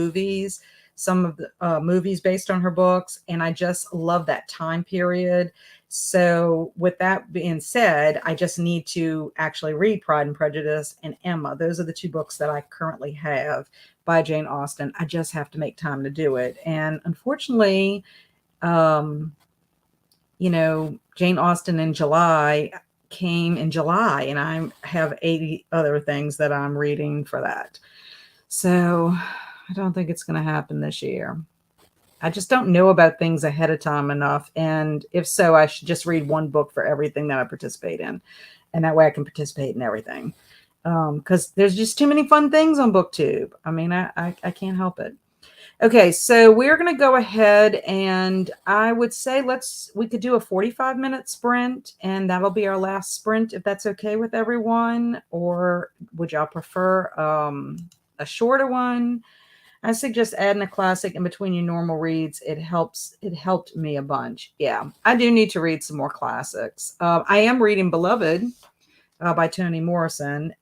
some of the movies based on her books, and I just love that time period. So, with that being said, I just need to actually read Pride and Prejudice and Emma. Those are the two books that I currently have by Jane Austen. I just have to make time to do it. And unfortunately, um, Jane Austen in July came in July, and I have 80 other things that I'm reading for that. So I don't think it's going to happen this year. I just don't know about things ahead of time enough. And if so, I should just read one book for everything that I participate in. And that way I can participate in everything. Because there's just too many fun things on BookTube. I mean, I can't help it. Okay, so we're going to go ahead, and I would say we could do a 45-minute sprint, and that'll be our last sprint if that's okay with everyone. Or would y'all prefer a shorter one? I suggest adding a classic in between your normal reads. It helped me a bunch. Yeah, I do need to read some more classics. I am reading Beloved by Toni Morrison.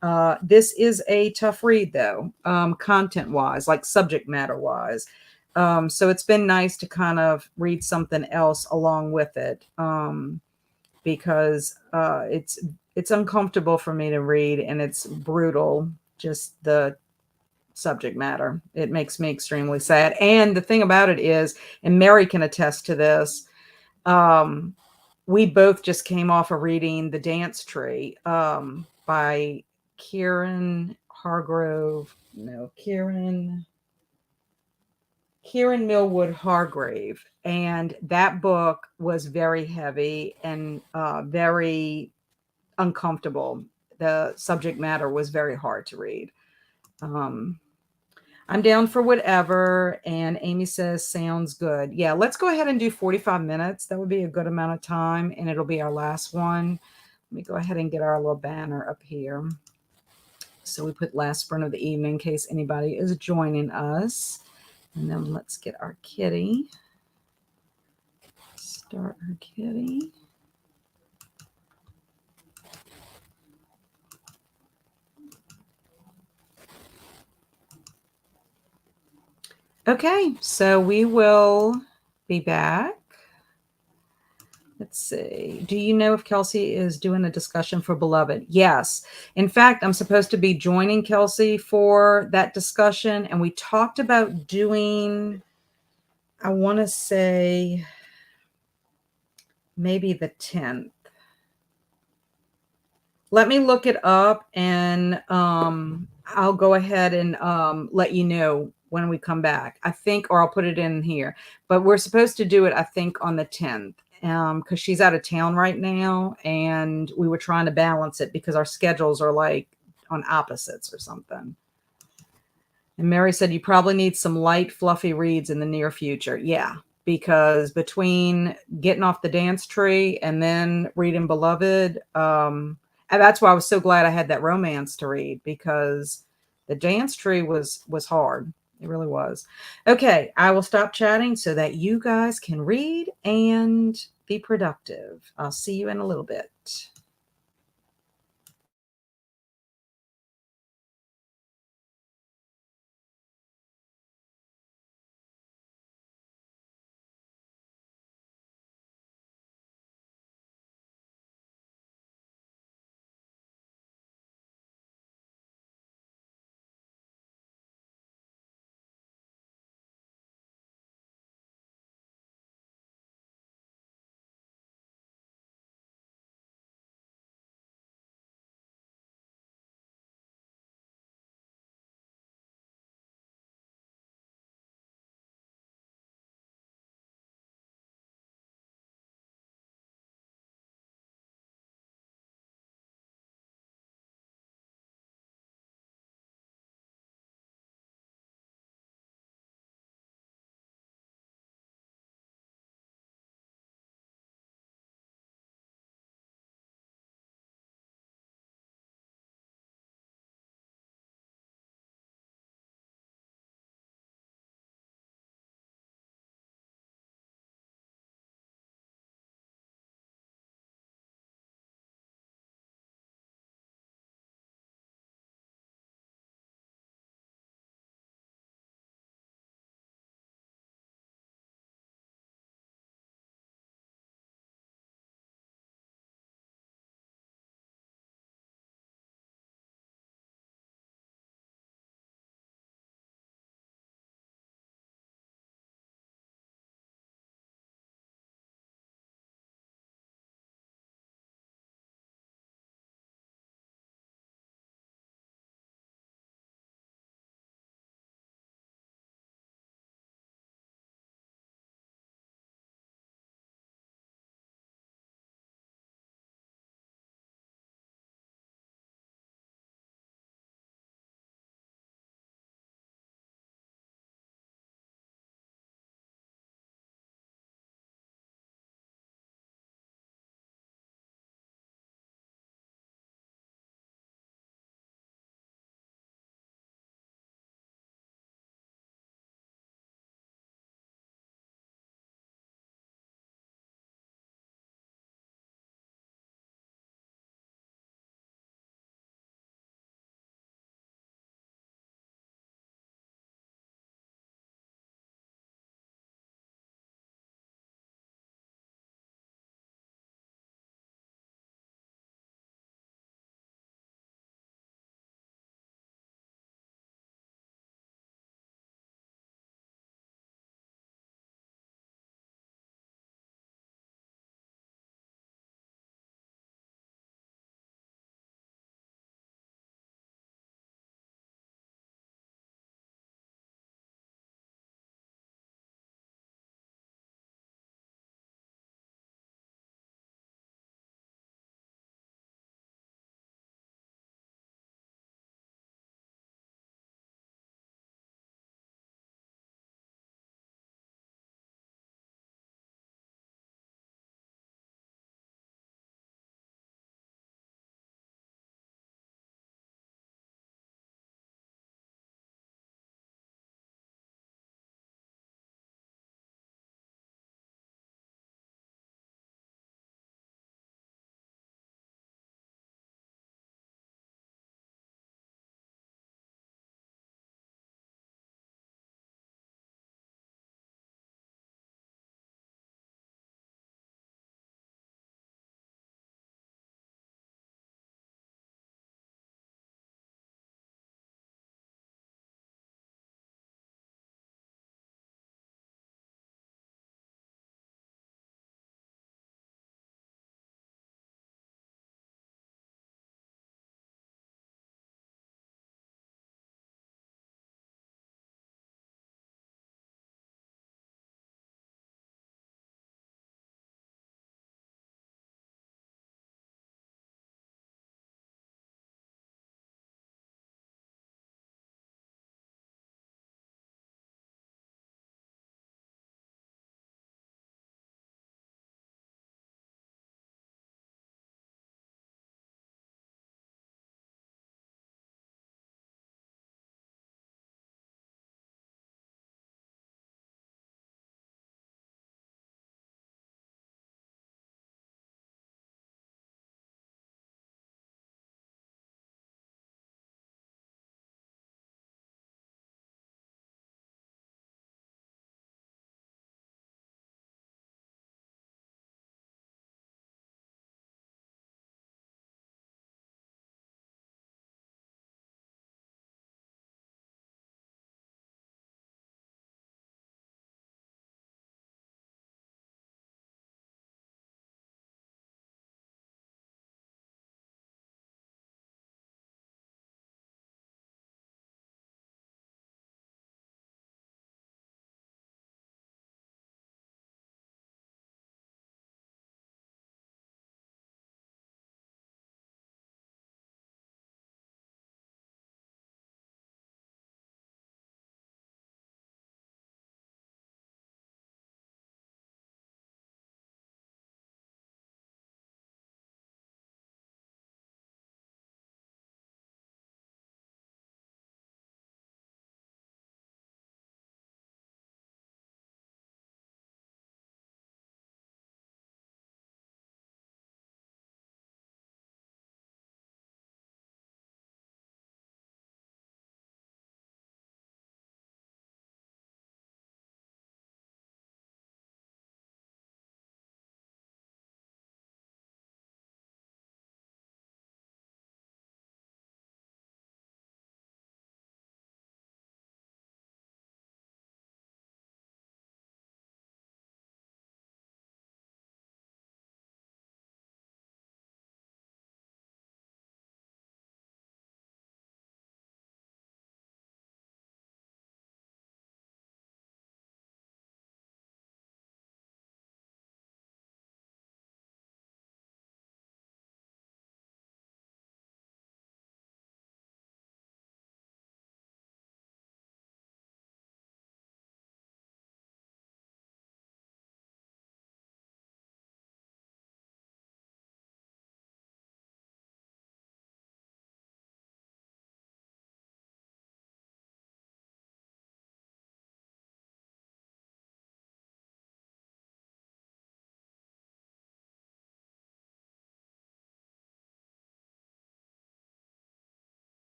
This is a tough read, though, content-wise, like subject matter-wise. So it's been nice to kind of read something else along with it, because it's uncomfortable for me to read, and it's brutal, just the subject matter. It makes me extremely sad. And the thing about it is, and Mary can attest to this, we both just came off of reading The Dance Tree by Kieran Hargrove. No, Kieran Millwood Hargrave. And that book was very heavy and very uncomfortable. The subject matter was very hard to read. I'm down for whatever. And Amy says, sounds good. Yeah, let's go ahead and do 45 minutes. That would be a good amount of time, and it'll be our last one. Let me go ahead and get our little banner up here. So we put last sprint of the evening in case anybody is joining us. And then let's get our kitty. Start our kitty. Okay, so we will be back. Let's see. Do you know if Kelsey is doing a discussion for Beloved? Yes. In fact, I'm supposed to be joining Kelsey for that discussion. And we talked about doing, I want to say, maybe the 10th. Let me look it up, and I'll go ahead and let you know when we come back. I think, or I'll put it in here. But we're supposed to do it, I think, on the 10th. Because she's out of town right now, and we were trying to balance it because our schedules are like on opposites or something. And Mary said, you probably need some light, fluffy reads in the near future. Yeah, because between getting off the dance tree and then reading Beloved, and that's why I was so glad I had that romance to read, because the dance tree was hard. It really was. Okay, I will stop chatting so that you guys can read and be productive. I'll see you in a little bit.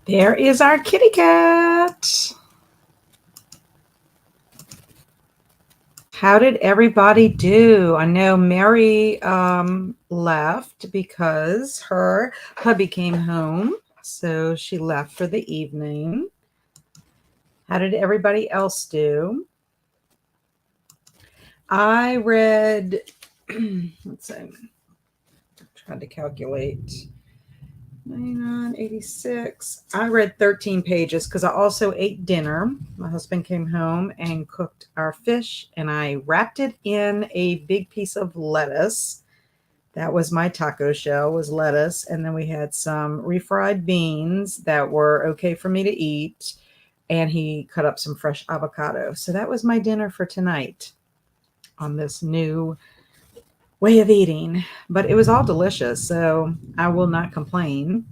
There is our kitty cat. How did everybody do? I know Mary left because her hubby came home, so she left for the evening. How did everybody else do? I read, let's see, tried to calculate 99, 86. I read 13 pages because I also ate dinner. My husband came home and cooked our fish, and I wrapped it in a big piece of lettuce. That was my taco shell, was lettuce. And then we had some refried beans that were okay for me to eat. And he cut up some fresh avocado. So that was my dinner for tonight on this new way of eating. But it was all delicious. So I will not complain.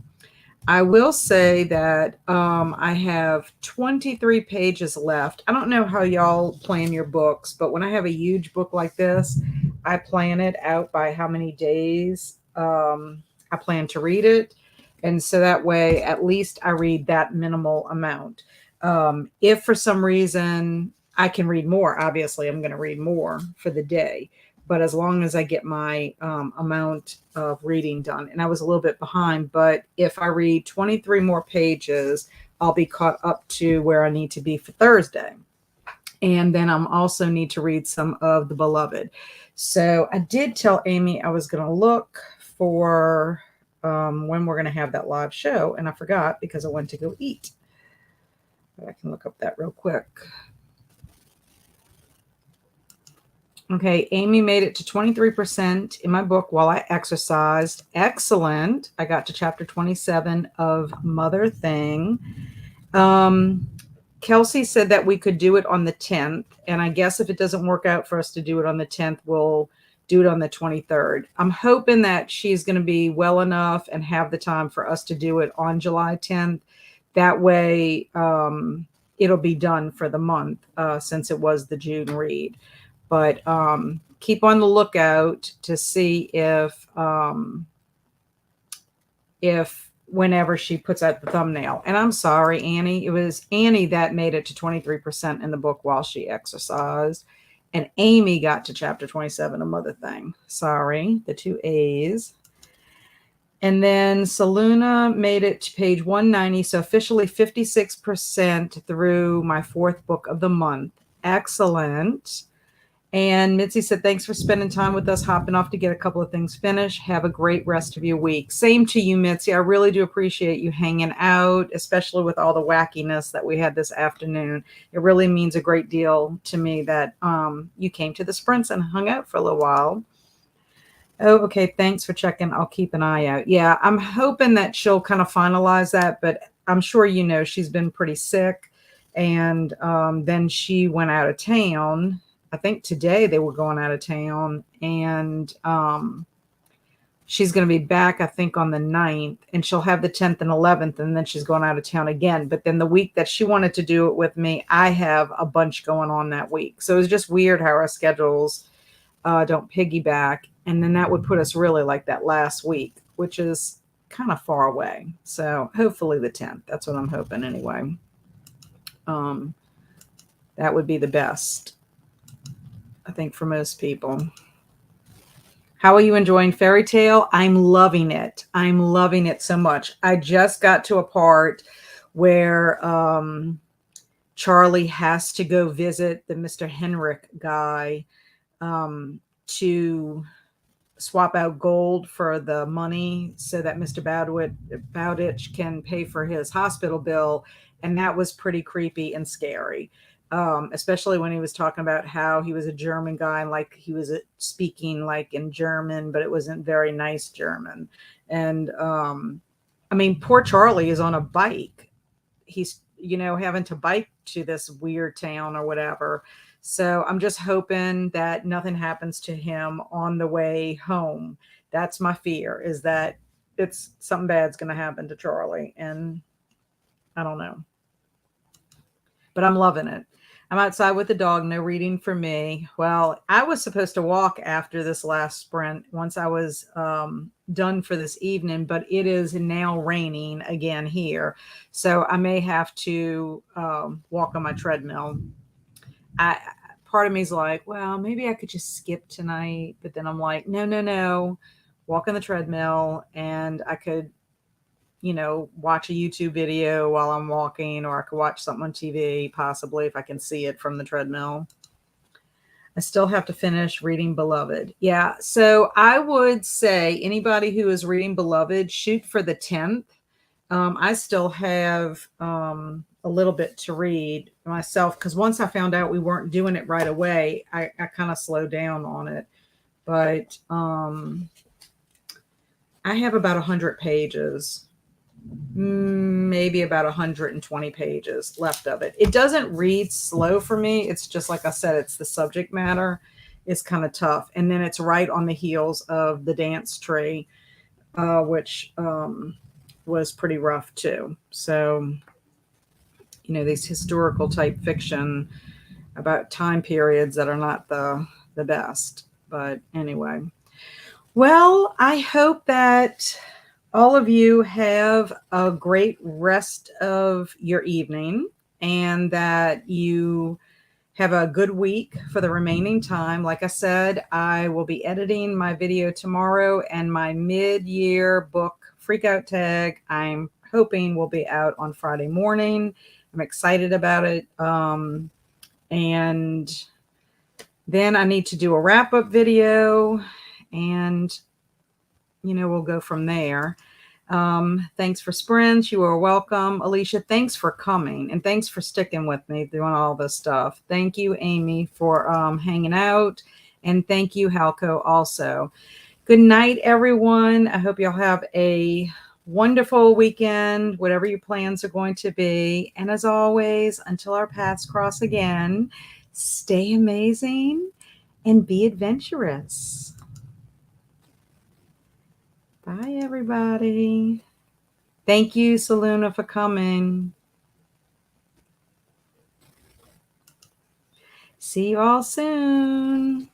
I will say that I have 23 pages left. I don't know how y'all plan your books, but when I have a huge book like this, I plan it out by how many days I plan to read it. And so that way, at least I read that minimal amount. If for some reason I can read more, obviously I'm going to read more for the day, but as long as I get my amount of reading done. And I was a little bit behind, but if I read 23 more pages, I'll be caught up to where I need to be for Thursday. And then I'm also need to read some of The Beloved. So I did tell Amy I was going to look for when we're going to have that live show, and I forgot because I went to go eat. But I can look up that real quick. Okay, Amy made it to 23% in my book while I exercised. Excellent. I got to chapter 27 of Mother Thing. Kelsey said that we could do it on the 10th. And I guess if it doesn't work out for us to do it on the 10th, we'll do it on the 23rd. I'm hoping that she's going to be well enough and have the time for us to do it on July 10th. That way, it'll be done for the month since it was the June read. But keep on the lookout to see if whenever she puts out the thumbnail. And I'm sorry, Annie. It was Annie that made it to 23% in the book while she exercised. And Amy got to chapter 27 of Mother Thing. Sorry, the two A's. And then Saluna made it to page 190. So officially 56% through my fourth book of the month. Excellent. And Mitzi said, thanks for spending time with us, hopping off to get a couple of things finished. Have a great rest of your week. Same to you, Mitzi. I really do appreciate you hanging out, especially with all the wackiness that we had this afternoon. It really means a great deal to me that you came to the sprints and hung out for a little while. Oh, okay. Thanks for checking. I'll keep an eye out. Yeah, I'm hoping that she'll kind of finalize that, but I'm sure you know she's been pretty sick. And then she went out of town. I think today they were going out of town, and she's going to be back, I think, on the 9th, and she'll have the 10th and 11th, and then she's going out of town again. But then the week that she wanted to do it with me, I have a bunch going on that week. So it's just weird how our schedules don't piggyback. And then that would put us really like that last week, which is kind of far away. So hopefully the 10th. That's what I'm hoping anyway. That would be the best, I think, for most people. How are you enjoying Fairy Tale? I'm loving it. I'm loving it so much. I just got to a part where Charlie has to go visit the Mr. Henrik guy to swap out gold for the money so that Mr. Bowditch can pay for his hospital bill. And that was pretty creepy and scary. Especially when he was talking about how he was a German guy and like he was speaking like in German, but it wasn't very nice German. And I mean, poor Charlie is on a bike. He's, having to bike to this weird town or whatever. So I'm just hoping that nothing happens to him on the way home. That's my fear, is that it's something bad's going to happen to Charlie. And I don't know. But I'm loving it. I'm outside with the dog, no reading for me. Well, I was supposed to walk after this last sprint once I was done for this evening, but it is now raining again here. So I may have to walk on my treadmill. I Part of me is like, well, maybe I could just skip tonight, but then I'm like, no, no, no. Walk on the treadmill, and I could, watch a YouTube video while I'm walking, or I could watch something on TV, possibly if I can see it from the treadmill. I still have to finish reading Beloved. Yeah. So I would say anybody who is reading Beloved, shoot for the 10th. I still have a little bit to read myself, because once I found out we weren't doing it right away, I kind of slowed down on it. But I have about 100 pages, maybe about 120 pages left of it. It doesn't read slow for me. It's just like I said, it's the subject matter is kind of tough. And then it's right on the heels of The Dance Tree, which was pretty rough too. So, these historical type fiction about time periods that are not the best. But anyway, well, I hope that all of you have a great rest of your evening, and that you have a good week for the remaining time. Like I said, I will be editing my video tomorrow, and my mid-year book freakout tag, I'm hoping, will be out on Friday morning. I'm excited about it. And then I need to do a wrap-up video, and we'll go from there. Thanks for sprints. You are welcome. Alicia, thanks for coming, and thanks for sticking with me doing all this stuff. Thank you, Amy, for hanging out, and thank you, Halco, also. Good night, everyone. I hope y'all have a wonderful weekend, whatever your plans are going to be. And as always, until our paths cross again, stay amazing and be adventurous. Bye, everybody. Thank you, Saluna, for coming. See you all soon.